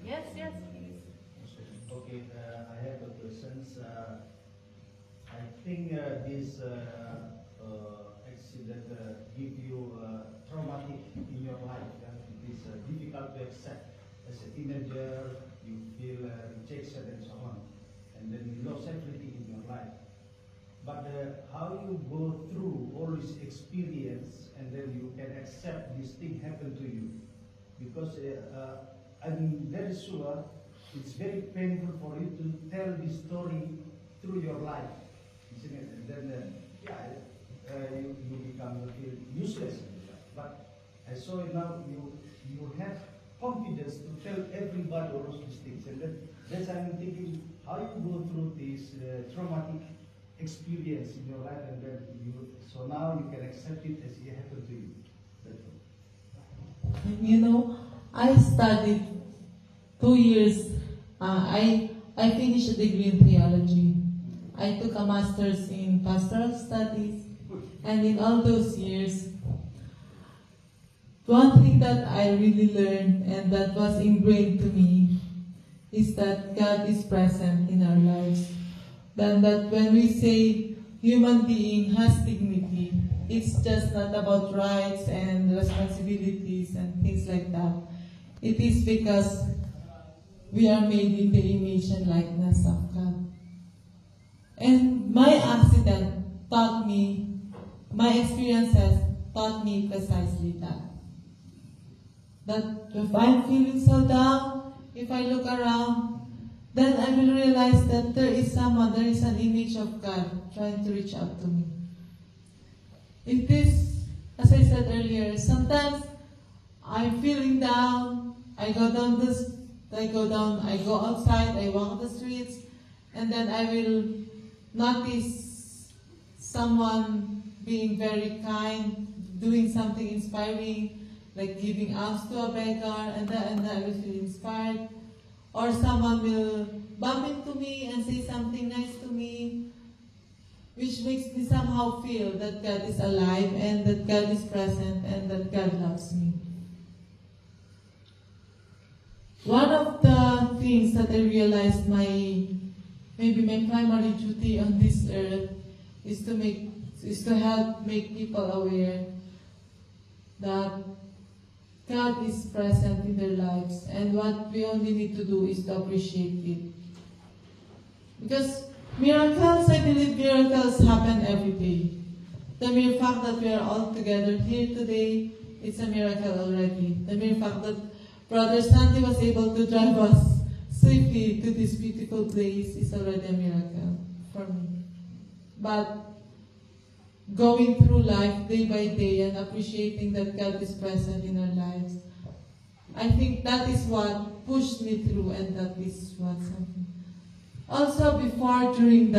Yes, please.
Okay, I have a question. I think this accident give you traumatic in your life. It is difficult to accept. As a teenager, you feel rejection and so on, and then you lose everything in your life. But how you go through all this experience and then you can accept this thing happen to you? Because I'm very sure it's very painful for you to tell this story through your life, isn't it? And then, you become useless. But I saw it now, you have confidence to tell everybody all these things. And then that's I'm thinking, how you go through this traumatic experience in your life, and then so now you can accept it as it happened to you. That's all.
You know, I studied 2 years. I finished a degree in theology. I took a master's in pastoral studies, and in all those years, one thing that I really learned and that was ingrained to me is that God is present in our lives. Then that when we say human being has dignity, it's just not about rights and responsibilities and things like that. It is because we are made in the image and likeness of God. And my accident taught me, my experiences taught me precisely that. That if I'm feeling so down, if I look around, then I will realize that there is an image of God trying to reach out to me. It is, as I said earlier, sometimes I'm feeling down, I go outside, I walk the streets, and then I will notice someone being very kind, doing something inspiring, like giving alms to a beggar, and I will feel inspired. Or someone will bump into me and say something nice to me, which makes me somehow feel that God is alive and that God is present and that God loves me. One of the things that I realized my maybe my primary duty on this earth is to help make people aware that God is present in their lives, and what we only need to do is to appreciate it. Because miracles, I believe miracles happen every day. The mere fact that we are all together here today, it's a miracle already. The mere fact that Brother Sandy was able to drive us safely to this beautiful place is already a miracle for me. But going through life day by day and appreciating that God is present in our lives, I think that is what pushed me through, and that is what's happening. Also, before, during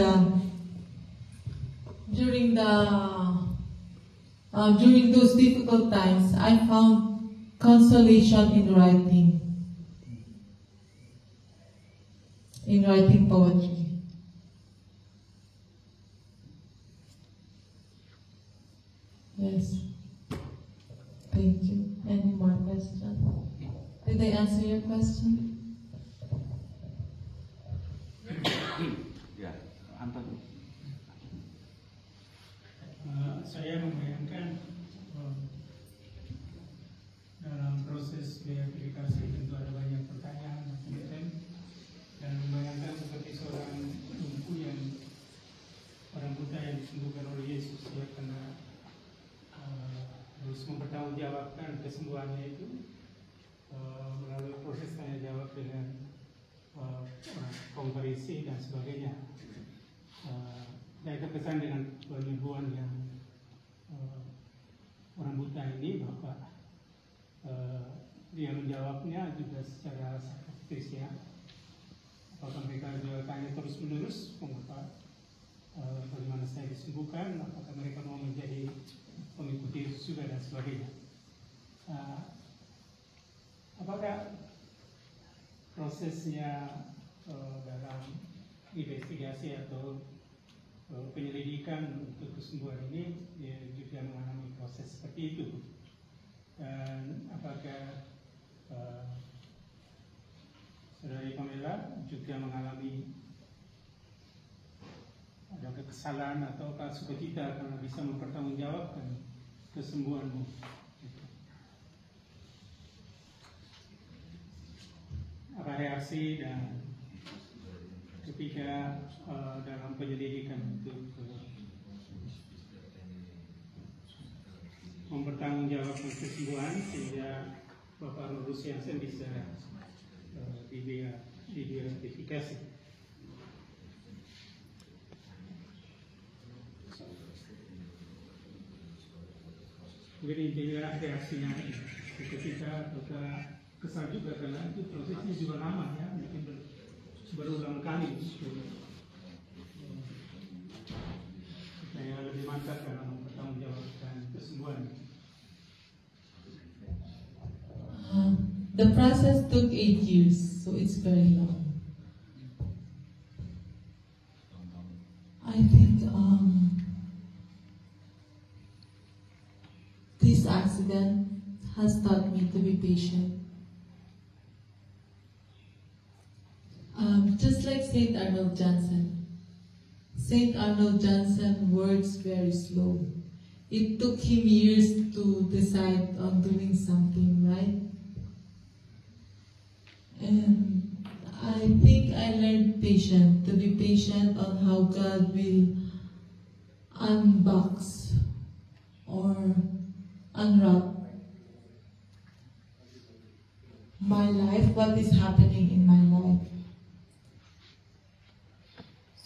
those difficult times, I found consolation in writing poetry. Yes. Thank you. Any more questions? Did I answer your question?
Ya, Anton.
Saya membayangkan dalam proses beatifikasi tentu ada banyak pertanyaan macam-macam, dan membayangkan seperti seorang lumpuh yang orang buta yang disembuhkan oleh Yesus, ya, karena harus mempertanggungjawabkan kesembuhannya itu melalui proses tanya jawab dengan kaum Farisi dan sebagainya. Saya terkesan dengan penyembuhan yang orang buta ini, bahwa dia menjawabnya juga secara sarkastis, ya. Apakah mereka juga tanya terus menerus, mengapa bagaimana saya disembuhkan, apakah mereka mau menjadi pengikut Yesus juga dan sebagainya. Apakah prosesnya dalam investigasi atau penyelidikan untuk kesembuhan ini juga mengalami proses seperti itu, dan apakah Saudari Pamela juga mengalami ada kesalahan atau sukacita karena bisa mempertanggungjawabkan kesembuhanmu? Apa reaksi dan ketika dalam penyelidikan untuk mempertanggungjawabkan kesembuhan, sehingga Bapak Rurus Jansen bisa diidentifikasi? Mungkin intinya reaksinya ketika kesal juga, karena itu prosesnya juga lama, ya, mungkin berulang kali, supaya lebih mantap dalam mempertanggungjawabkan kesembuhan.
The process took 8 years, so it's very long. I think this accident has taught me to be patient. Just like St. Arnold Janssen. St. Arnold Janssen works very slow. It took him years to decide on doing something, right? And I think I learned to be patient on how God will unbox or unwrap my life, what is happening in my life.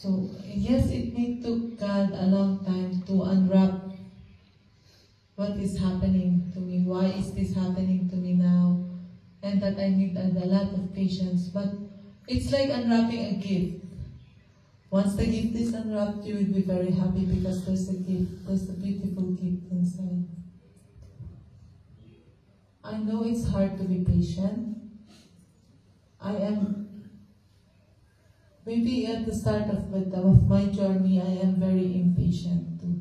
So yes, it may took God a long time to unwrap what is happening to me. Why is this happening to me now? And that I need a lot of patience. But it's like unwrapping a gift. Once the gift is unwrapped, you will be very happy because there's a gift, there's a beautiful gift inside. I know it's hard to be patient. I am, maybe at the start of my journey, I am very impatient too.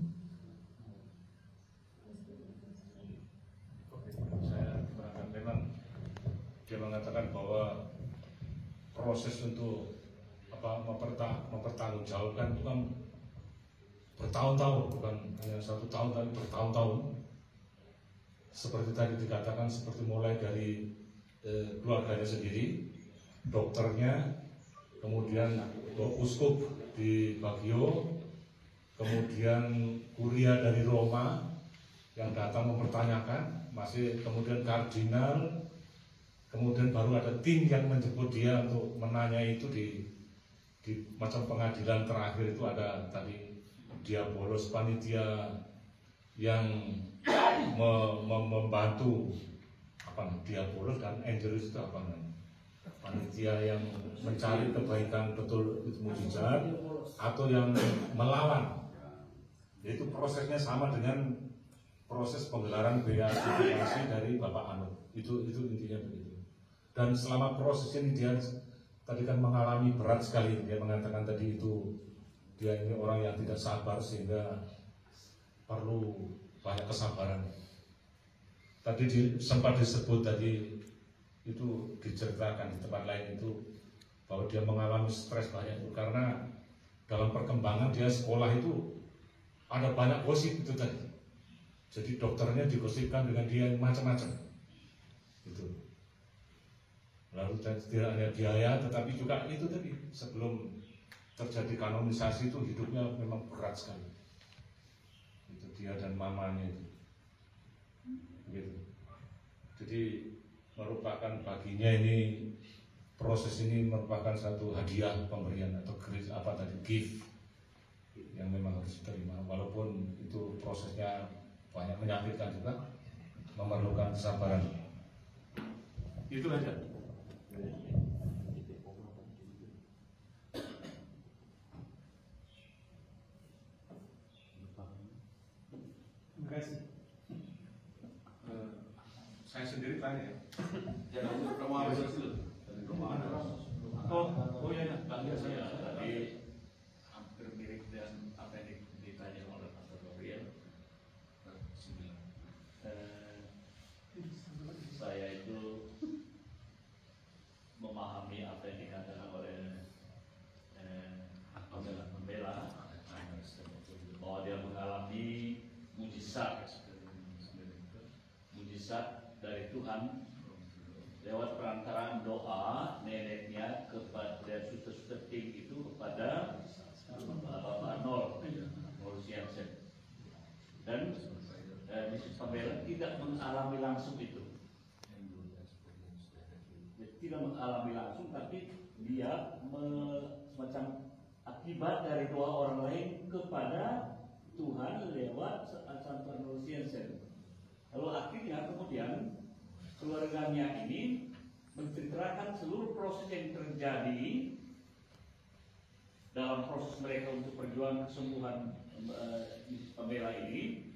Saya berangkat, memang dia mengatakan bahwa proses untuk mempertanggungjawabkan itu kan bertahun-tahun, bukan hanya 1 tahun tapi bertahun-tahun. Seperti tadi dikatakan, seperti mulai dari keluarganya sendiri, dokternya, kemudian uskup di Baguio, kemudian kuria dari Roma yang datang mempertanyakan, masih kemudian kardinal, kemudian baru ada tim yang menjemput dia untuk menanya itu di macam pengadilan terakhir itu ada tadi Diabolos, panitia yang membantu Diabolos dan Angelus itu apa namanya? Panitia yang mencari kebaikan betul itu mujizat atau yang melawan. Itu prosesnya sama dengan proses penggelaran beatifikasi dari Bapak Anut. Itu intinya begitu. Dan selama proses ini dia tadi kan mengalami berat sekali. Dia mengatakan tadi itu dia ini orang yang tidak sabar sehingga perlu banyak kesabaran. Tadi sempat disebut tadi itu diceritakan di tempat lain itu bahwa dia mengalami stres banyak itu karena dalam perkembangan dia sekolah itu ada banyak gosip itu tadi. Jadi dokternya digosipkan dengan dia yang macam-macam. Itu. Lalu tidak hanya biaya, tetapi juga itu tadi sebelum terjadi kanonisasi itu hidupnya memang berat sekali. Itu dia dan mamanya itu. Begitu. Jadi merupakan baginya ini proses ini merupakan satu hadiah pemberian atau apa tadi gift yang memang harus diterima walaupun itu prosesnya banyak menyakitkan juga memerlukan kesabaran. Itu aja.
Terima kasih.
Saya sendiri tanya ya.
Jangan berkemauan dulu.
Oh ya,
Bang, saya tadi hampir mirip dengan apa yang ditanya oleh Pastor Gabriel. Saya itu memahami apa yang dikatakan oleh pembela bahwa dia mengalami mujizat dari Tuhan lewat perantaraan doa neneknya kepada suster-suster tim itu kepada Bapak Arnold Siansen. Dan Mrs. Pamela tidak mengalami langsung itu. Tidak mengalami langsung, tapi dia semacam akibat dari doa orang lain kepada Tuhan lewat Santo Arnold Siansen. Lalu akhirnya kemudian keluarganya ini menceritakan seluruh proses yang terjadi dalam proses mereka untuk perjuangan kesembuhan pembela ini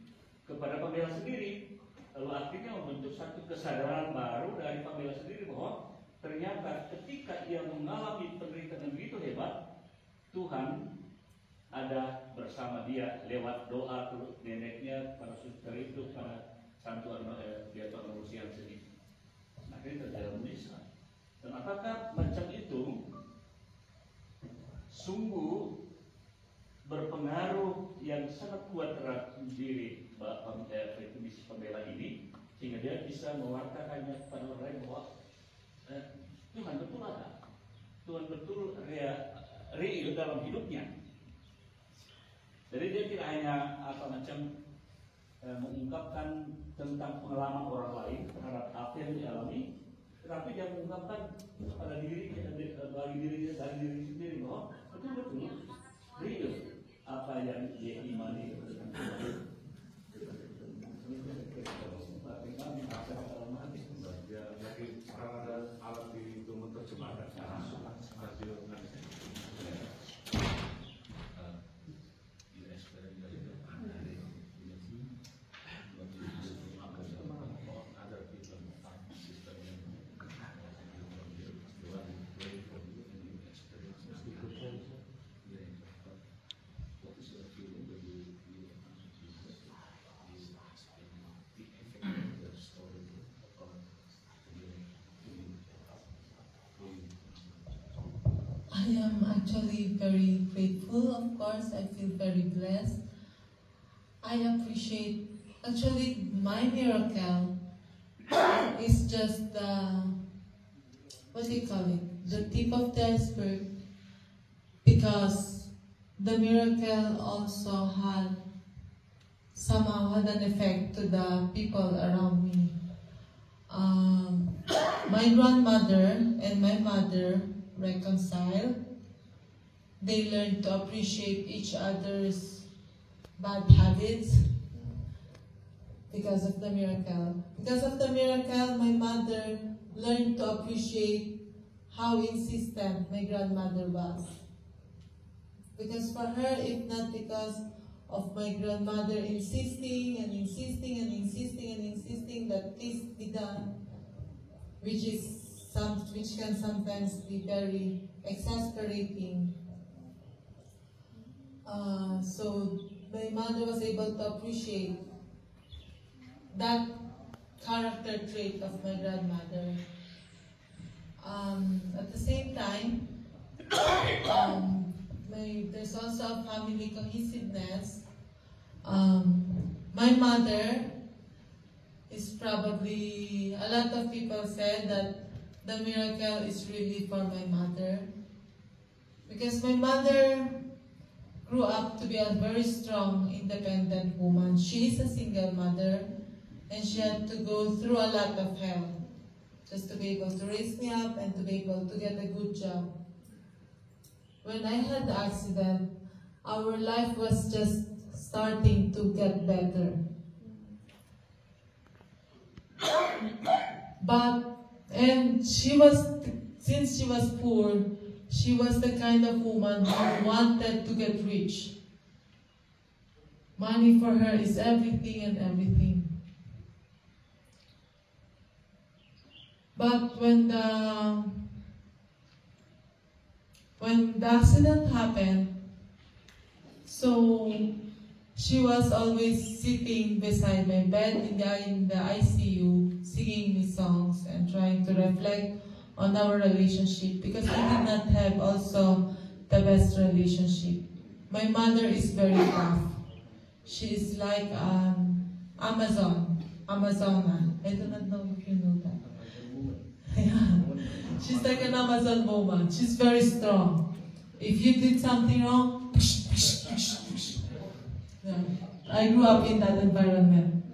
kepada pembela sendiri. Lalu akhirnya membentuk satu kesadaran baru dari pembela sendiri bahwa ternyata ketika ia mengalami penderitaan begitu hebat, Tuhan ada bersama dia lewat doa neneknya pada suster itu pada Santo Arnold Siansen ini. Akhirnya terjadi mujizat. Dan apakah macam itu sungguh berpengaruh yang sangat kuat terhadap diri misi pembela ini sehingga dia bisa mewartakannya kepada orang lain bahwa Tuhan betul ada, Tuhan betul real dalam hidupnya. Jadi dia tidak hanya mengungkapkan tentang pengalaman orang lain terhadap apa yang dialami, tetapi dia mengungkapkan pada dirinya dari diri sendiri bahwa betul-betul real apa yang dia imani.
Ada alat itu menerjemahkan.
I am actually very grateful, of course. I feel very blessed. I appreciate, actually, my miracle is just the, what do you call it? The tip of the iceberg. Because the miracle also somehow had an effect to the people around me. My grandmother and my mother reconciled. They learned to appreciate each other's bad habits because of the miracle. Because of the miracle, my mother learned to appreciate how insistent my grandmother was. Because for her, if not because of my grandmother insisting and insisting and insisting and insisting that this be done, which can sometimes be very exasperating. So my mother was able to appreciate that character trait of my grandmother. At the same time, there's also a family cohesiveness. My mother is probably, a lot of people said that the miracle is really for my mother. Because my mother grew up to be a very strong, independent woman. She is a single mother, and she had to go through a lot of hell just to be able to raise me up and to be able to get a good job. When I had the accident, our life was just starting to get better. Since she was poor, she was the kind of woman who wanted to get rich. Money for her is everything and everything. But when the accident happened, so she was always sitting beside my bed in the ICU, singing me songs and trying to reflect on our relationship, because we did not have also the best relationship. My mother is very tough. She is like Amazona. I do not know if you know that. Yeah. She's like an Amazon woman. She's very strong. If you did something wrong, push, push, push, push. Yeah. I grew up in that environment.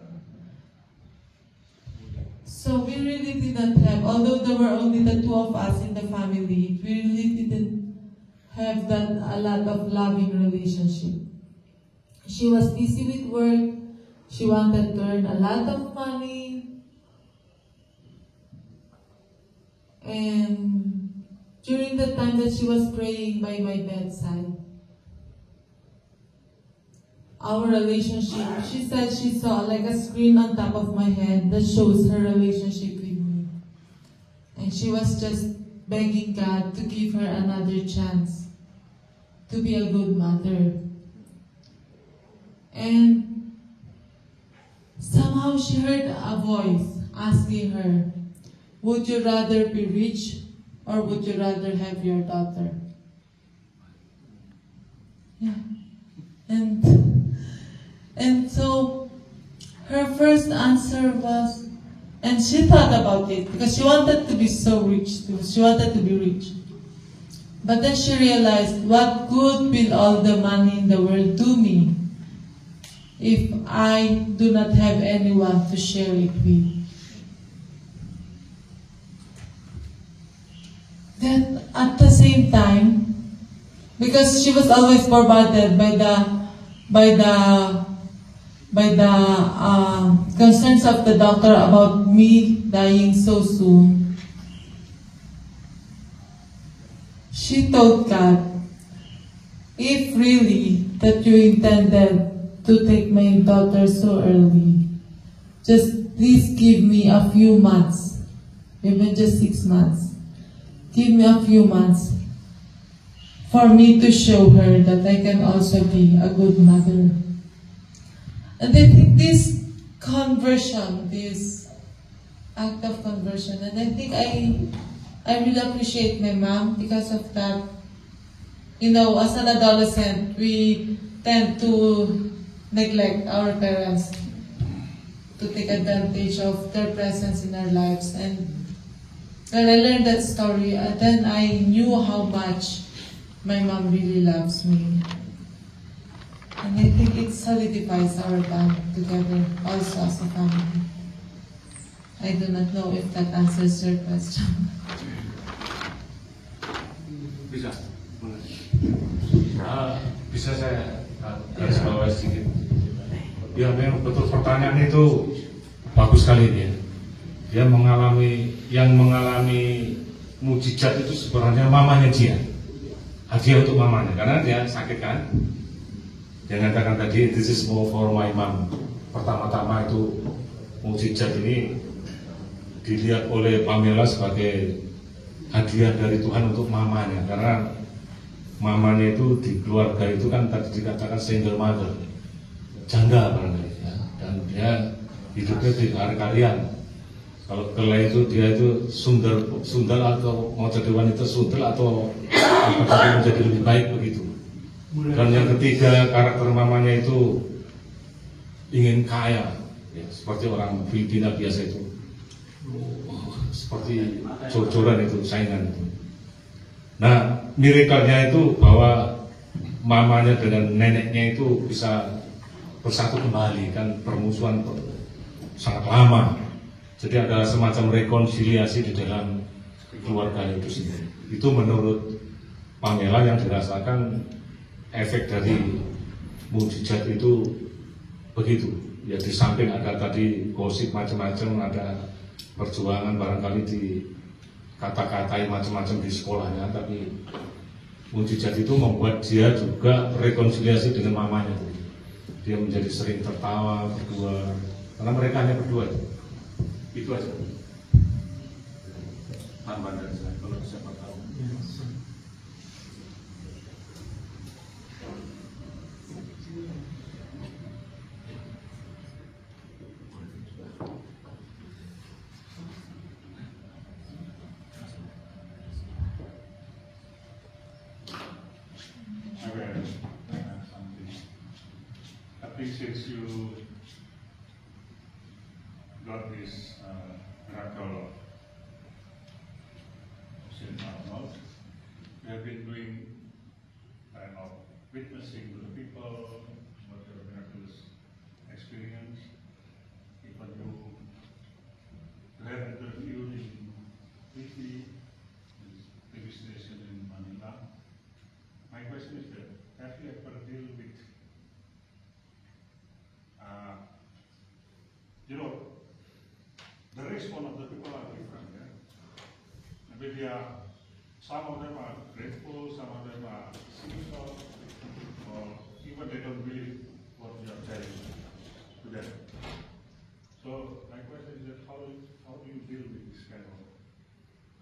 So we really didn't have, although there were only the two of us in the family, we really didn't have that a lot of loving relationship. She was busy with work. She wanted to earn a lot of money. And during the time that she was praying by my bedside, our relationship, she said she saw like a screen on top of my head that shows her relationship with me. And she was just begging God to give her another chance to be a good mother. And somehow she heard a voice asking her, would you rather be rich or would you rather have your daughter? Yeah. And so her first answer was, and she thought about it because she wanted to be so rich too. She wanted to be rich. But then she realized, what good will all the money in the world do me if I do not have anyone to share it with? Then at the same time, because she was always bombarded by the concerns of the doctor about me dying so soon, she told God, if really that you intended to take my daughter so early, just please give me a few months, even just 6 months. Give me a few months for me to show her that I can also be a good mother. And I think this conversion, this act of conversion, and I think I really appreciate my mom because of that. You know, as an adolescent, we tend to neglect our parents, to take advantage of their presence in our lives. And when I learned that story, then I knew how much my mom really loves me. And I think it solidifies our bond together also as a family. I do not know if that answers your question.
Bisa, bisa saya garis bawah sedikit. Ya memang betul, pertanyaan itu bagus sekali dia. Yang mengalami mujizat itu sebenarnya mamanya dia. Hadiah untuk mamanya, karena dia sakit kan. Dia mengatakan tadi, this is more for my mom. Pertama-tama itu mujizat ini dilihat oleh Pamela sebagai hadiah dari Tuhan untuk mamanya, karena mamanya itu di keluarga itu kan tadi dikatakan single mother, janda barangkali ya, dan dia hidupnya di kalian. Kalau kelai itu dia itu sundal atau mau jadi wanita sundal atau apakah menjadi lebih baik begitu. Dan yang ketiga, karakter mamanya itu ingin kaya, ya, seperti orang Filipina biasa itu. Seperti jor-joran itu, saingan itu. Nah, miracle-nya itu bahwa mamanya dengan neneknya itu bisa bersatu kembali, kan permusuhan sangat lama. Jadi ada semacam rekonsiliasi di dalam keluarga itu sendiri. Itu menurut Pamela yang dirasakan efek dari mujizat itu begitu. Ya di samping ada tadi gosip macam-macam, ada perjuangan barangkali di kata-katai macam-macam di sekolahnya, tapi mujizat itu membuat dia juga rekonsiliasi dengan mamanya. Dia menjadi sering tertawa berdua, karena mereka hanya berdua. Itu aja. Tambahan dari saya, kalau siapa tahu.
I think since you got this miracle of St. Arnold, you have been doing kind of witnessing to the people what your miraculous experience. Even you have interviewed in TV, TV station in Manila. My question is that, have you ever deal with the response of the people are different. Yeah? Maybe some of them are grateful, some of them are cynical, or even they don't believe what you are telling to them. So my question is that how do you deal with this kind of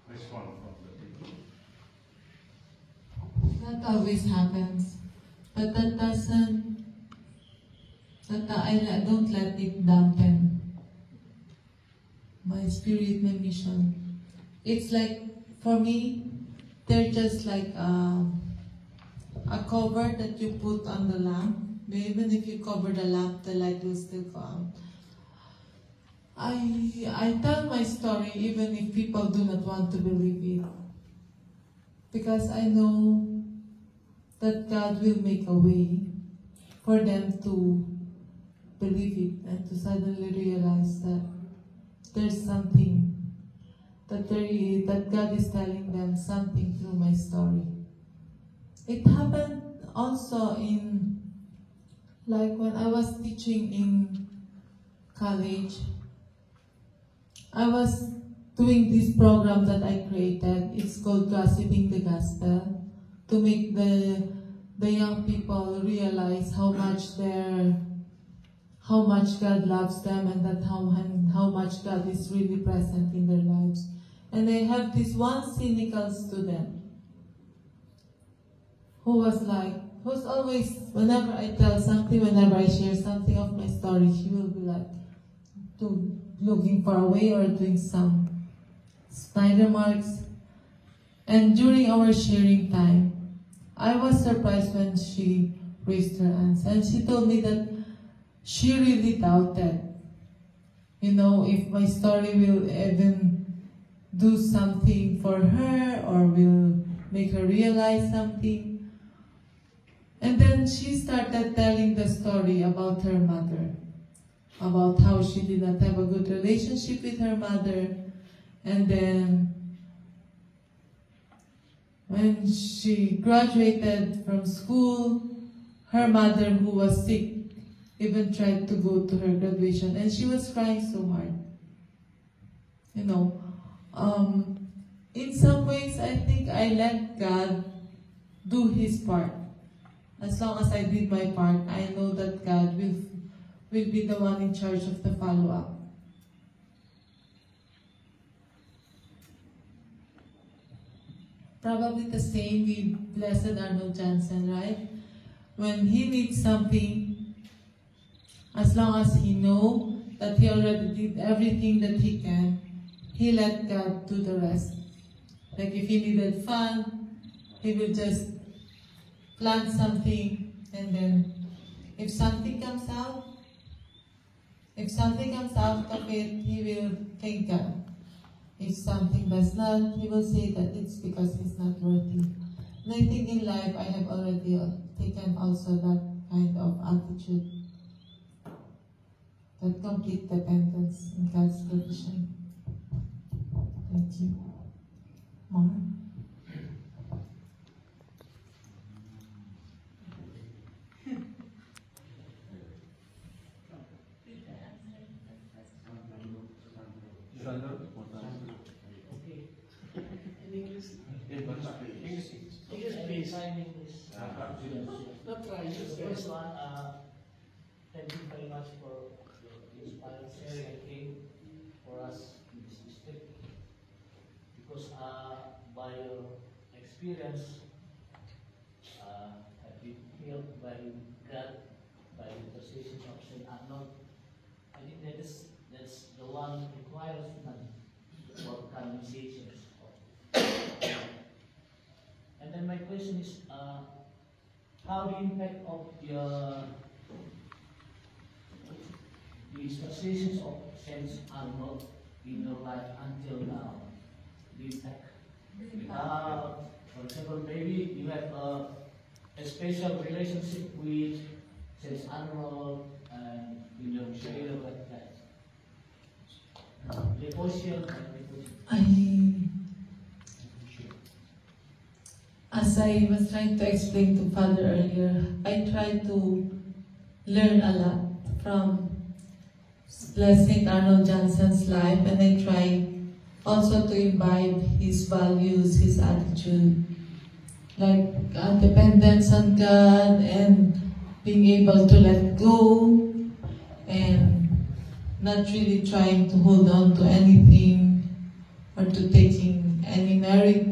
response from the people?
That always happens, but that doesn't. I don't let it dampen my spirit, my mission. It's like, for me, they're just like a cover that you put on the lamp. Even if you cover the lamp, the light will still go out. I tell my story even if people do not want to believe it, because I know that God will make a way for them to believe it and to suddenly realize that there's something, that God is telling them something through my story. It happened also in, like when I was teaching in college, I was doing this program that I created. It's called Gossiping the Gospel, to make the young people realize how much God loves them, and that how much God is really present in their lives. And I have this one cynical student who's always, whenever I tell something, whenever I share something of my story, she will be like looking for a way or doing some snide remarks. And during our sharing time, I was surprised when she raised her hands, and she told me that she really doubted, if my story will even do something for her or will make her realize something. And then she started telling the story about her mother, about how she did not have a good relationship with her mother, and then when she graduated from school, her mother, who was sick, even tried to go to her graduation, and she was crying so hard. In some ways, I think I let God do His part. As long as I did my part, I know that God will be the one in charge of the follow-up. Probably the same with Blessed Arnold Janssen, right? When he needs something, as long as he knows that he already did everything that he can, he let God do the rest. Like if he needed fun, he will just plant something, and then if something comes out of it, he will thank God. If something does not, he will say that it's because he's not worthy. And I think in life I have already taken also that kind of attitude, that complete dependence in God's provision. Thank you. More?
First one, thank you very much for the inspiring sharing for us in this district. Because by your experience, have been healed by God, by the intercession of St. Arnold. I think that's the one requires for canonizations. And then my question is, how the impact of the intercessions of Saint Arnold in your life until now? The impact. For example, maybe you have a special relationship with Saint Arnold and in your share like that. Devotion and devotion.
As I was trying to explain to Father earlier, I try to learn a lot from Blessed Arnold Janssen's life, and I try also to imbibe his values, his attitude, like dependence on God and being able to let go and not really trying to hold on to anything or to taking any merit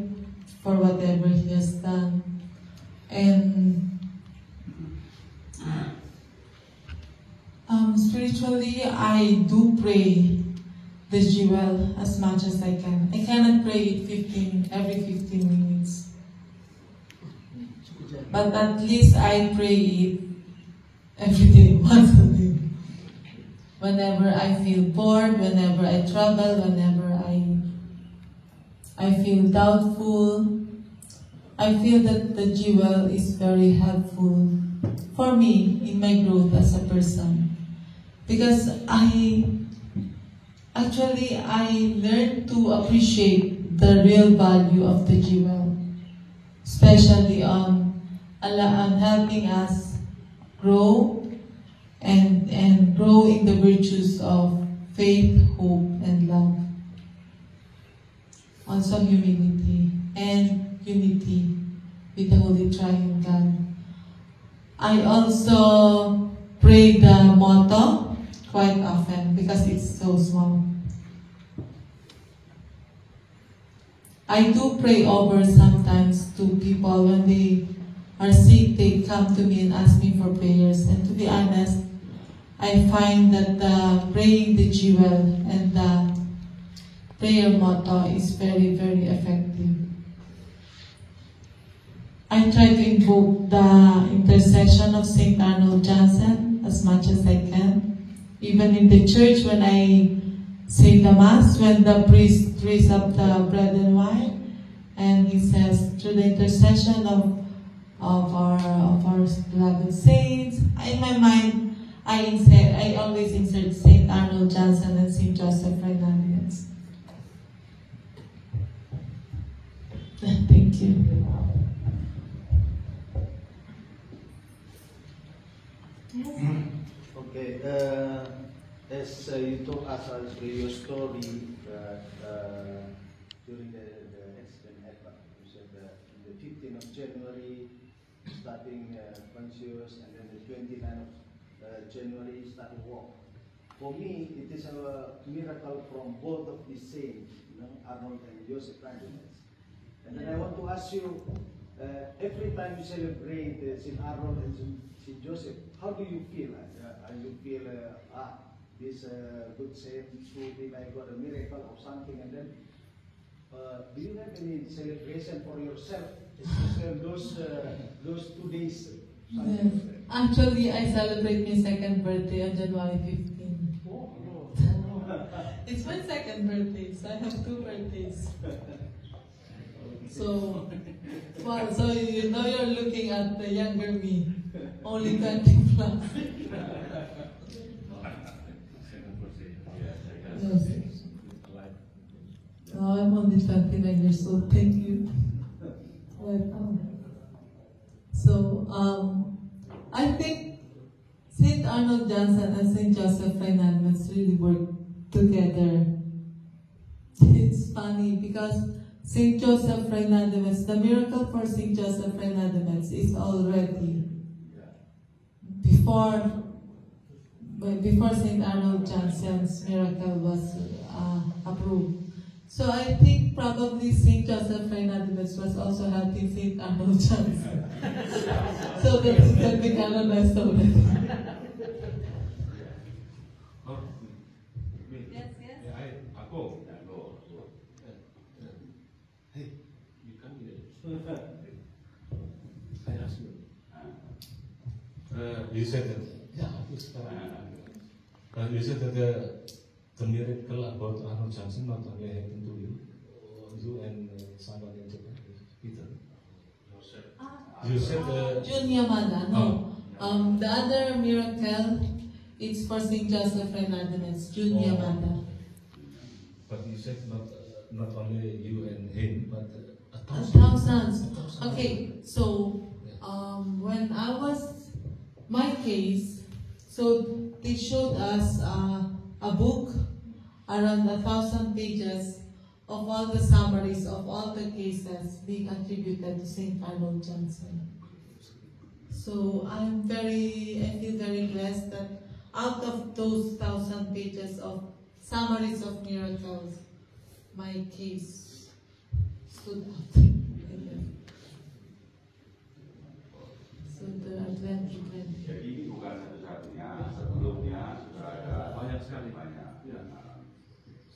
for whatever he has done. And spiritually, I do pray the jewel as much as I can. I cannot pray it every 15 minutes. But at least I pray it every day, once a day. Whenever I feel bored, whenever I travel, whenever I feel doubtful, I feel that the jewel is very helpful for me in my growth as a person. Because I learned to appreciate the real value of the jewel, especially on helping us grow and grow in the virtues of faith, hope, and love. Also humility and unity with the Holy Triune God. I also pray the motto quite often because it's so small. I do pray over sometimes to people when they are sick, they come to me and ask me for prayers. And to be honest, I find that praying the jewel and the prayer motto is very, very effective. I try to invoke the intercession of Saint Arnold Janssen as much as I can. Even in the church, when I say the Mass, when the priest raise up the bread and wine, and he says, through the intercession of our beloved saints, in my mind, I always insert Saint Arnold Janssen and Saint Joseph Fernandez. Thank you.
Okay, as you told us your story during the accident happened, you said the 15th of January starting conscious, and then the 29th of January starting walk. For me, it is a miracle from both of these saints, Arnold and Joseph Fernandez. And then I want to ask you, every time you celebrate St. Arnold and St. Joseph, how do you feel? You feel, this good saint, I got a miracle or something, and then do you have any celebration for yourself, especially those 2 days?
Yes. Actually, I celebrate my second birthday on January 15. It's my second birthday, so I have 2 birthdays. So, well, so you're looking at the younger me, only 20 plus. Yes. No, I'm only 29 years old. Thank you. So, I think Saint Arnold Janssen and Saint Joseph Fernandez really work together. It's funny because Saint Joseph Fernandez, the miracle for Saint Joseph Fernandez is already before Saint Arnold Janssen's miracle was approved. So I think probably Saint Joseph Fernandez was also helping Saint Arnold Janssen. So that it can be canonized already.
Yes, yes.
Hey, you come here. I ask you. You said that. You said that the miracle about Arnold Janssen not only happened to you and somebody in Japan, Peter. You said
Jun Yamada, no. The other miracle, it's for Saint Joseph Fernandez, Jun Yamada.
But you said not only you and him, but
thousands. Okay, so when I was my case, so they showed us a book around 1,000 pages of all the summaries of all the cases being attributed to Saint Arnold Janssen. So I feel very blessed that out of those 1,000 pages of summaries of miracles, my case stood out. So there are 20.
Jadi ini bukan satu-satunya, sebelumnya sudah ada
banyak sekali.
banyak.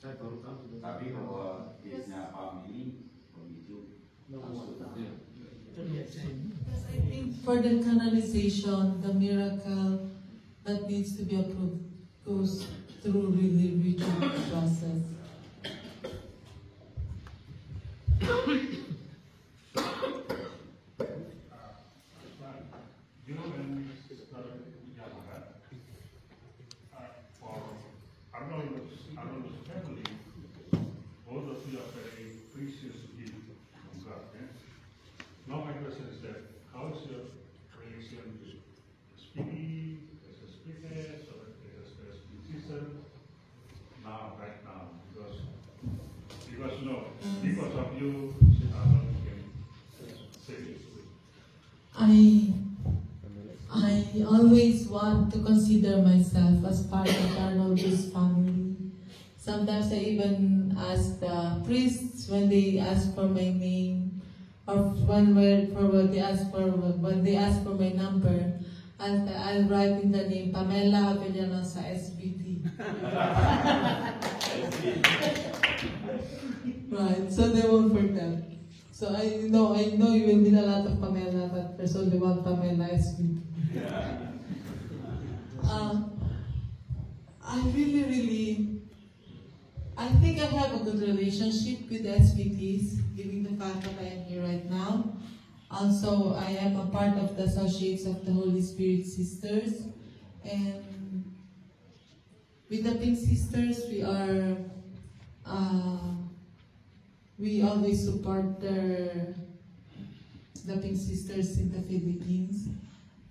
Saya baru tahu.
Tapi bahwa case-nya family begitu langsung.
Because I think for the canonization, the miracle that needs to be approved goes through really rigid process.
You know, when Yamaha, for Arnold's family, both of you are very precious gift from God. Yeah? Now my question is that, how is your relation with speaking as a speaker, or as a musician, right now? Because because of you, Arnold can say this.
I always want to consider myself as part of Arnold's family. Sometimes I even ask the priests when they ask for my name, or when they ask for my number, I'll write in the name Pamela Avellanosa SBT. Right, so they won't forget. So I know you will need a lot of Pamela, but there's only one Pamela SVT. I think I have a good relationship with SVTs, given the fact that I am here right now. Also, I am a part of the Associates of the Holy Spirit Sisters, and with the Pink Sisters, we always support the Pink Sisters in the Philippines.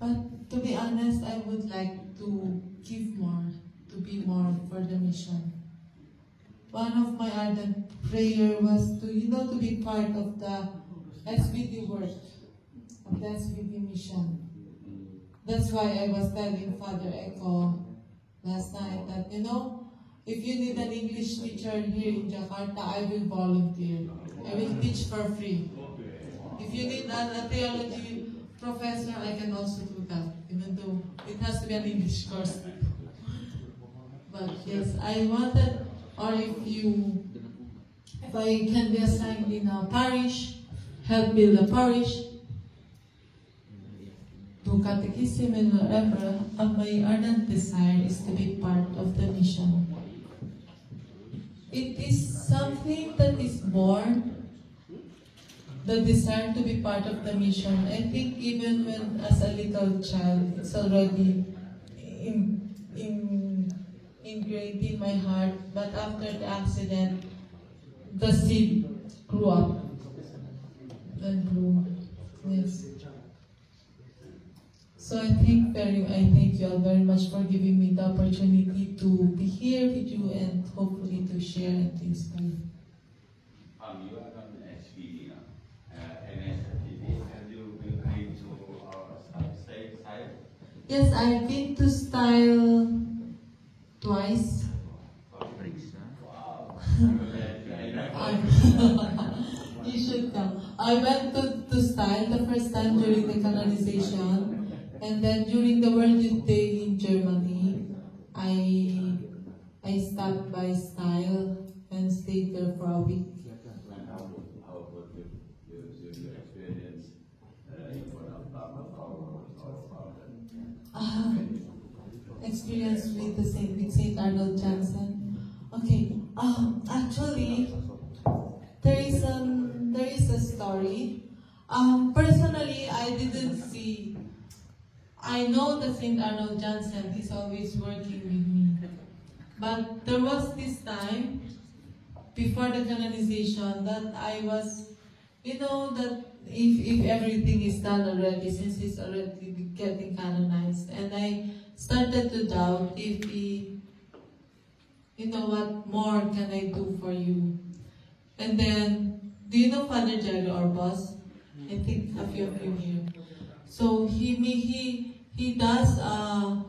But to be honest, I would like to give more, to be more for the mission. One of my ardent prayer was to be part of the SVT work, of the SVT mission. That's why I was telling Father Echo last night that, if you need an English teacher here in Jakarta, I will volunteer. I will teach for free. If you need a theology professor, I can also do that, even though it has to be an English course. But yes, I wanted, or if I can be assigned in a parish, help build a parish, do catechism and whatever, my ardent desire is to be part of the mission. It is something that is born, the desire to be part of the mission. I think even when as a little child, it's already ingrained in my heart. But after the accident, the seed grew up and grew. Yes. So I thank you all very much for giving me the opportunity to be here with you and hopefully to share and to inspire.
You are on SVT now. NSFTD, have you been to our site?
Yes, I've been to Style twice.
Wow.
You should come. I went to Style the first time during the canonization. And then during the World Youth Day in Germany, I stopped by Style and stayed there for a week.
And how about your experience in one of
Experience with Saint Arnold Janssen. Okay. Actually, there is a story. Personally, I didn't see. I know that Saint Arnold Janssen is always working with me. But there was this time, before the canonization, that I was, that if everything is done already, since he's already getting canonized, and I started to doubt if what more can I do for you? And then, do you know Father Jerry Orbos? I think a few of you here. So he does a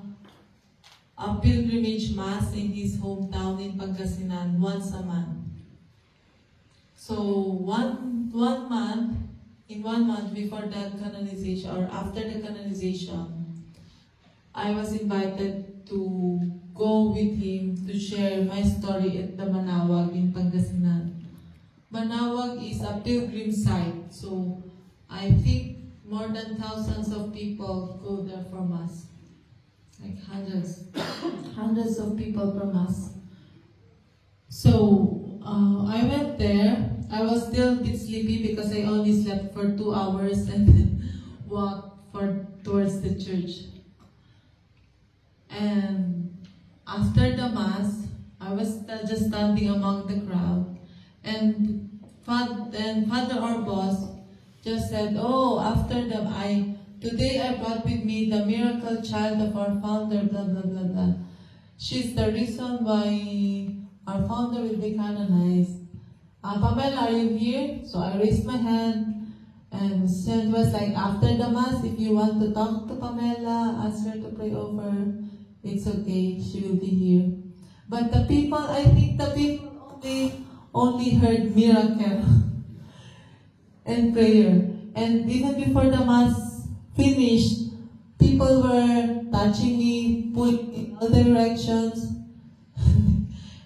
pilgrimage mass in his hometown in Pangasinan once a month. So one month before the canonization or after the canonization, I was invited to go with him to share my story at the Manawag in Pangasinan. Manawag is a pilgrim site, so I think more than thousands of people go there for Mass. Like hundreds of people per Mass. So I went there. I was still a bit sleepy because I only slept for 2 hours and then walked towards the church. And after the Mass, I was just standing among the crowd, and Father Orbos just said, today I brought with me the miracle child of our founder, blah, blah, blah, blah. She's the reason why our founder will be canonized. Pamela, are you here? So I raised my hand, and it was like, after the Mass, if you want to talk to Pamela, ask her to pray over, it's okay, she will be here. But I think the people only heard miracle and prayer. And even before the Mass finished, people were touching me, pointing in all directions,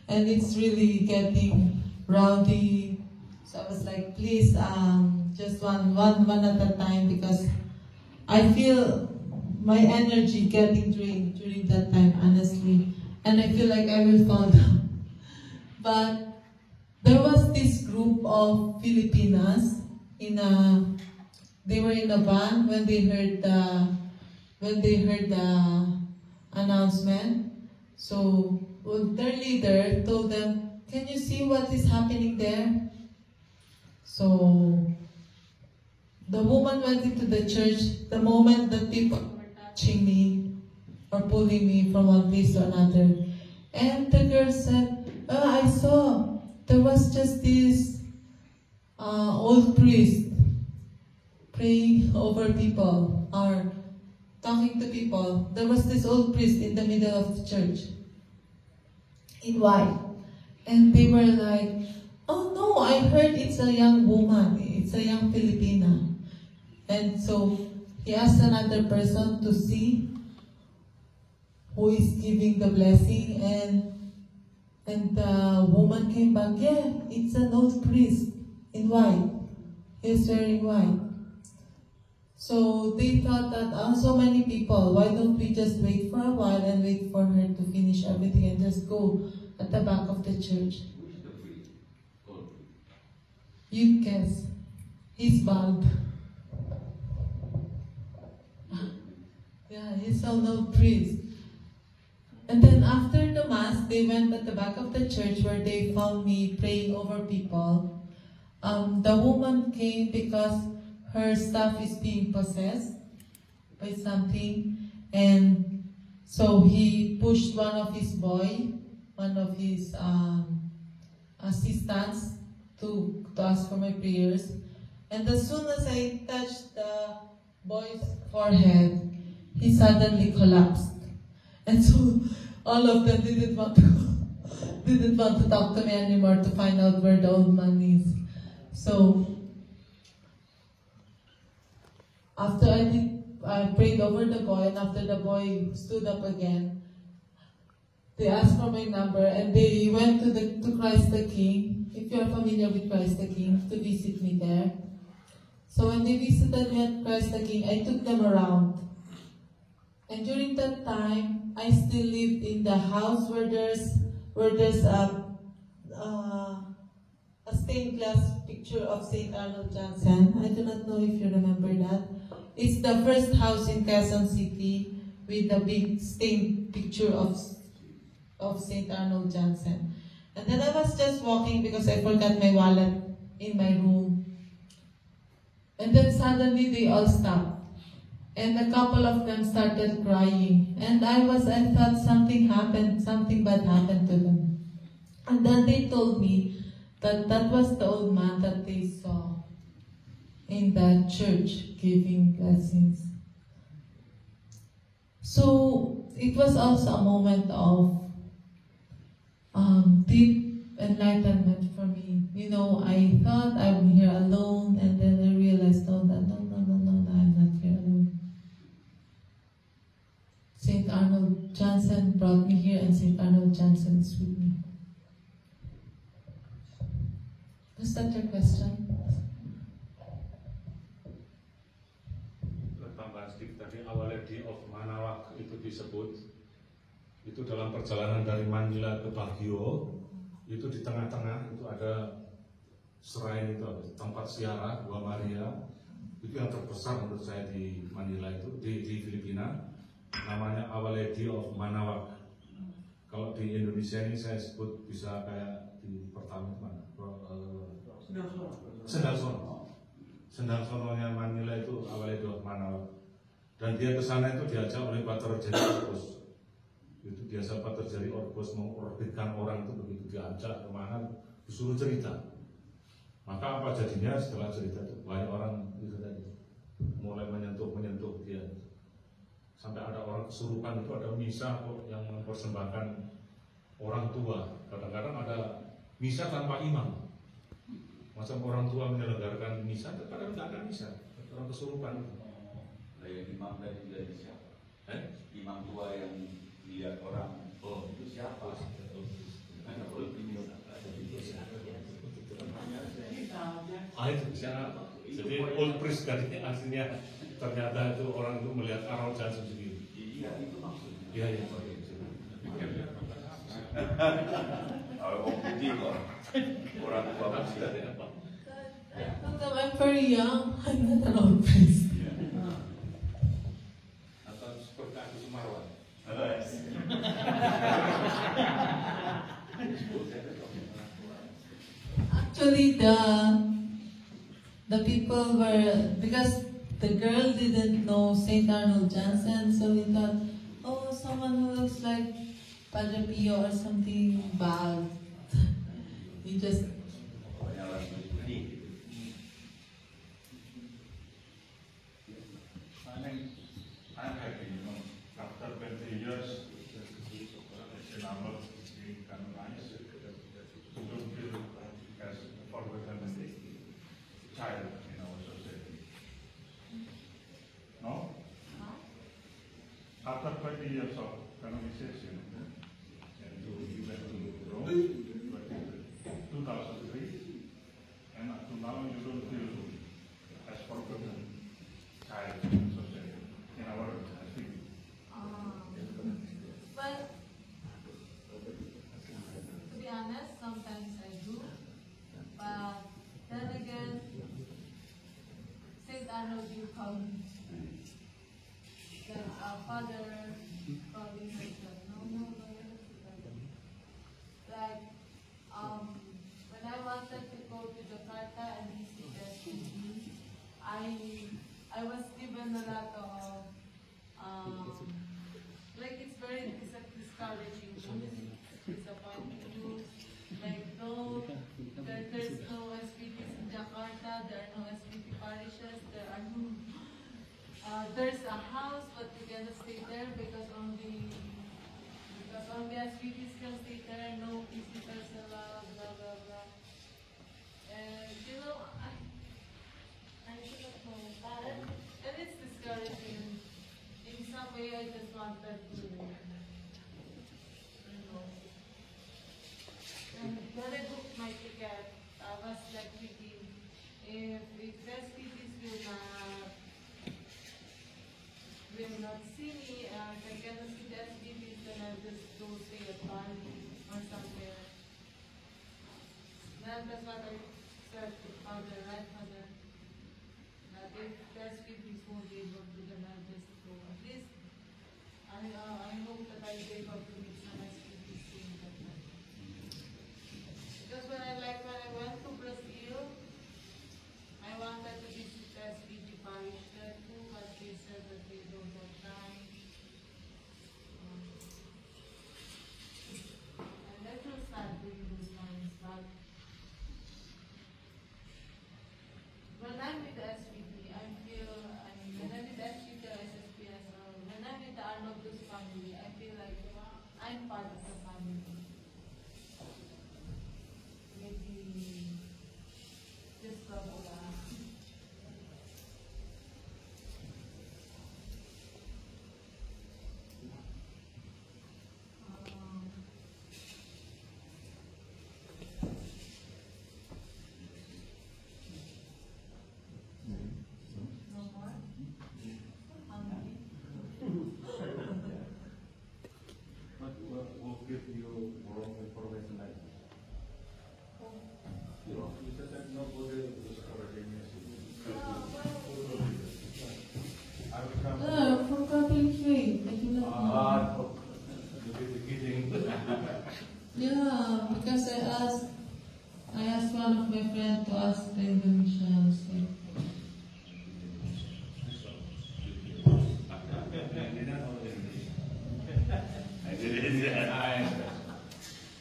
and it's really getting rowdy. So I was like, please, just one at a time, because I feel my energy getting drained during that time, honestly. And I feel like I will fall down. But there was this group of Filipinas they were in a van when they heard the announcement. So their leader told them, "Can you see what is happening there?" So the woman went into the church. The moment that people were touching me or pulling me from one place to another, and the girl said, "I saw there was just this old priest praying over people or talking to people. There was this old priest in the middle of the church in white." And they were like, "Oh no, I heard it's a young woman. It's a young Filipina." And so he asked another person to see who is giving the blessing, and the woman came back, "Yeah, it's an old priest in white. He's wearing white." So they thought that, so many people, why don't we just wait for a while and wait for her to finish everything and just go at the back of the church? You guess. He's bald. Yeah, he's an old priest. And then after the mass, they went at the back of the church where they found me praying over people. The woman came because her staff is being possessed by something, and so he pushed one of his assistants to ask for my prayers. And as soon as I touched the boy's forehead, he suddenly collapsed. And so all of them didn't want to talk to me anymore to find out where the old man is. So after I prayed over the boy, and after the boy stood up again, they asked for my number, and they went to Christ the King, if you're familiar with Christ the King, to visit me there. So when they visited me at Christ the King, I took them around. And during that time, I still lived in the house where there's a stained glass picture of St. Arnold Janssen. I do not know if you remember that. It's the first house in Quezon City with a big stained picture of St. Arnold Janssen. And then I was just walking because I forgot my wallet in my room. And then suddenly they all stopped. And a couple of them started crying. And I thought something happened, something bad happened to them. And then they told me that was the old man that they saw in the church giving blessings. So it was also a moment of deep enlightenment for me. You know, I thought I'm here alone, and then I realized, no, I'm not here alone. St. Arnold Janssen brought me here, and St. Arnold Janssen is with me. Was that your question?
Tambahan sedikit tadi, Our Lady of Manaoag itu disebut. Itu dalam perjalanan dari Manila ke Baguio, itu di tengah-tengah itu ada shrine, itu tempat ziarah Gua Maria. Itu yang terbesar menurut saya di Manila, itu di Filipina. Namanya Our Lady of Manaoag. Kalau di Indonesia ini saya sebut bisa kayak di pertama mana? Sendang Sononya Manila itu Our Lady of Manaoag. Dan dia ke sana itu diajak oleh Pater Jerry Orbos. Itu biasa Pater Jerry Orbos mengorbitkan orang itu begitu diajak kemana, disuruh cerita. Maka apa jadinya setelah cerita itu banyak orang itu tadi mulai menyentuh dia. Sampai ada orang kesurupan, itu ada misa kok yang mempersembahkan orang tua. Kadang-kadang ada misa tanpa imam. Macam orang tua menyelenggarakan misa, kadang tidak ada misa, orang kesurupan.
Yang imam tadi dari siapa? Imam tua yang lihat orang, itu siapa?
Itu siapa? Jadi old priest tadi aslinya ternyata itu orang itu melihat Arnold Johnson sendiri.
Iya, itu maksudnya.
Iya, iya.
Kalau putih kok orang tua masih ada apa?
I'm very young. I'm not an old priest.
Atau seperti aku Sumarwan.
Actually, the people were, because the girl didn't know St. Arnold Johnson, so we thought, oh, someone who looks like Padre Pio or something bad. He just
I'm happy, after 20 years, St. Arnold being canonized, you don't feel as a forgotten child in our society. No? After 20 years of canonization, and you went to Rome, 2003, and up to now you don't feel as forgotten child in society, in our city.
Well, to be honest, sometimes I do, but then again, St. Arnold, you call me. Like our father calling himself. No, like, when I wanted to go to Jakarta and visit SPG, I was given a lot of, like it's very discouraging news, disappointing news, like there's no SPDs in Jakarta, there are no SPD parishes, there are no, there's a house but you cannot stay there because only SPDs can stay there, no visitors allowed, blah blah blah. And you know, I don't know, and it's discouraging. In some way, I just wanted to, you know. And when I booked my ticket, I was like thinking, if SPDs will not see me, if I cannot see the SPDs, then I'll just go stay at Bali or somewhere. Then that's what I said to Father, right, Father? That if the SPDs won't be able to, then I'll just go. At least, I hope that I'll be able to meet some SPDs soon. Because when I went to Brazil, I wanted to visit the SPG parish there too, but they said that they don't have time. And that was sad during those times, but when I'm with the SPG, I feel, when I'm with the SPG or SSPS, or when I'm with the Arnoldus family, I feel like I'm part of the family. Maybe just probably. No more? Hungry?
What will give you wrong information like this? You said that nobody was already
From Catholic faith, I do not know. Yeah, because I asked one of my friends to ask the Indonesian state.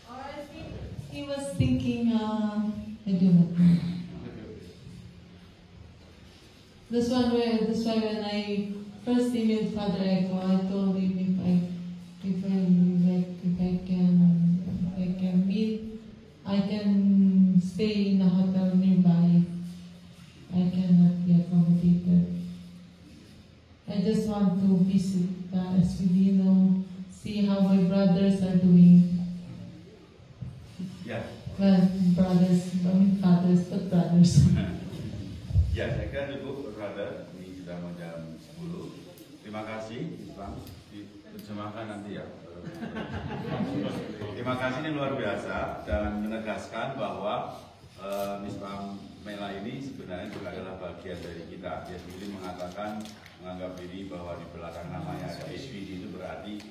Or I think he was thinking, I do not know. That's why when I first emailed Father Echo, I told him if I can meet, I can stay in a hotel nearby. I cannot be accommodated. I just want to visit the SPD, see how my brothers are doing.
Yeah.
Well, brothers, I mean fathers, but brothers.
Ya, saya kira cukup, brother. Ini sudah mau jam 10. Terima kasih, Islam. Diterjemahkan nanti ya. Terima kasih, ini luar biasa dan menegaskan bahwa Islam Mela ini sebenarnya juga adalah bagian dari kita. Dia sendiri mengatakan, menganggap diri bahwa di belakang namanya ada SVD itu berarti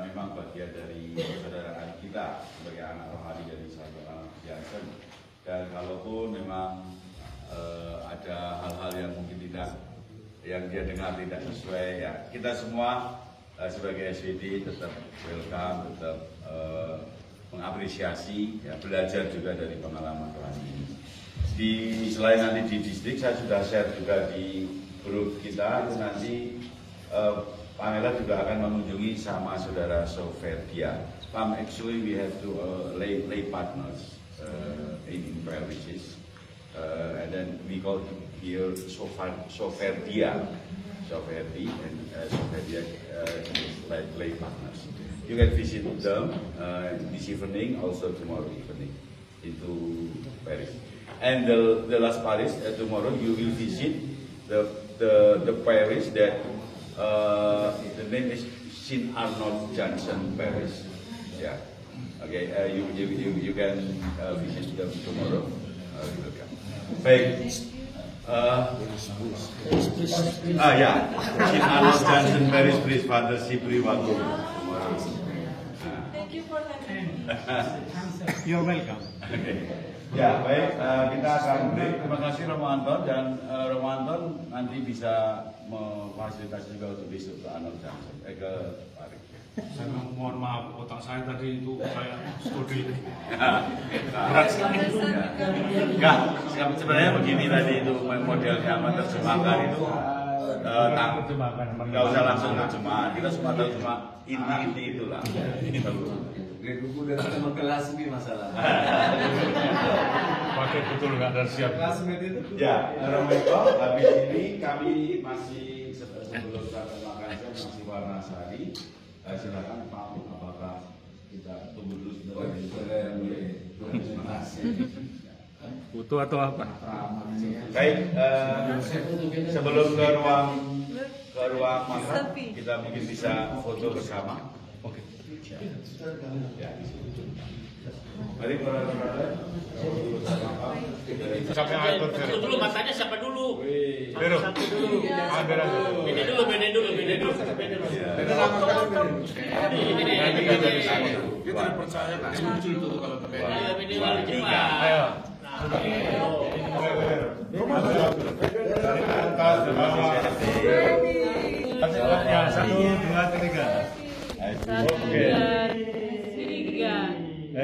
memang bagian dari persaudaraan kita sebagai anak rohani dari Saudara Jansen. Dan kalaupun memang ada hal-hal yang mungkin yang dia dengar tidak sesuai, ya kita semua sebagai SVD tetap welcome, tetap mengapresiasi, ya, belajar juga dari pengalaman rohani ini. Selain nanti di distrik, saya sudah share juga di grup kita, itu nanti Pamela juga akan mengunjungi sama saudara Soferdia. Actually we have two lay partners in parishes, and then we call here Soferdia, and Soferdia is like lay partners. You can visit them this evening, also tomorrow evening into Paris. And the last parish tomorrow you will visit the parish that the name is St. Arnold Jansen Parish. Yeah. Okay. You can visit them tomorrow. Baik. Ya. St. Arnold Jansen Parish, please, Father Sipri Watu.
Thank you for having me.
You're welcome.
Okay. Ya, baik, kita akan break. Terima kasih Romo Anton, dan Romo Anton nanti bisa memfasilitasi juga untuk besok ke Arnold Jansen, ke Paris.
Saya mohon maaf, otak saya tadi itu saya studi.
Berat sekali. Enggak, sebenarnya begini tadi itu modelnya menerjemahkan itu nggak usah langsung terjemahan, kita semua tahu cuma inti itulah.
Buku dan sama kelas ini masalah.
Pakai betul nggak ada siap.
Ya, Romo, habis ini kami masih sebelum sampai makan siang masih warna sari. Silakan Pak, apakah kita tunggu dulu sebentar? Terima kasih.
Foto atau apa?
Baik, sebelum ke ruang makan, kita mungkin bisa foto bersama. Oke. Ya. Mari brother.
Sampai atur
dulu matanya siapa dulu?
Bero.
Beda dulu.
Kita tidak percaya kan muncul tuh kalau
Ayo.
Ya, 1, 2, 3.
Oke.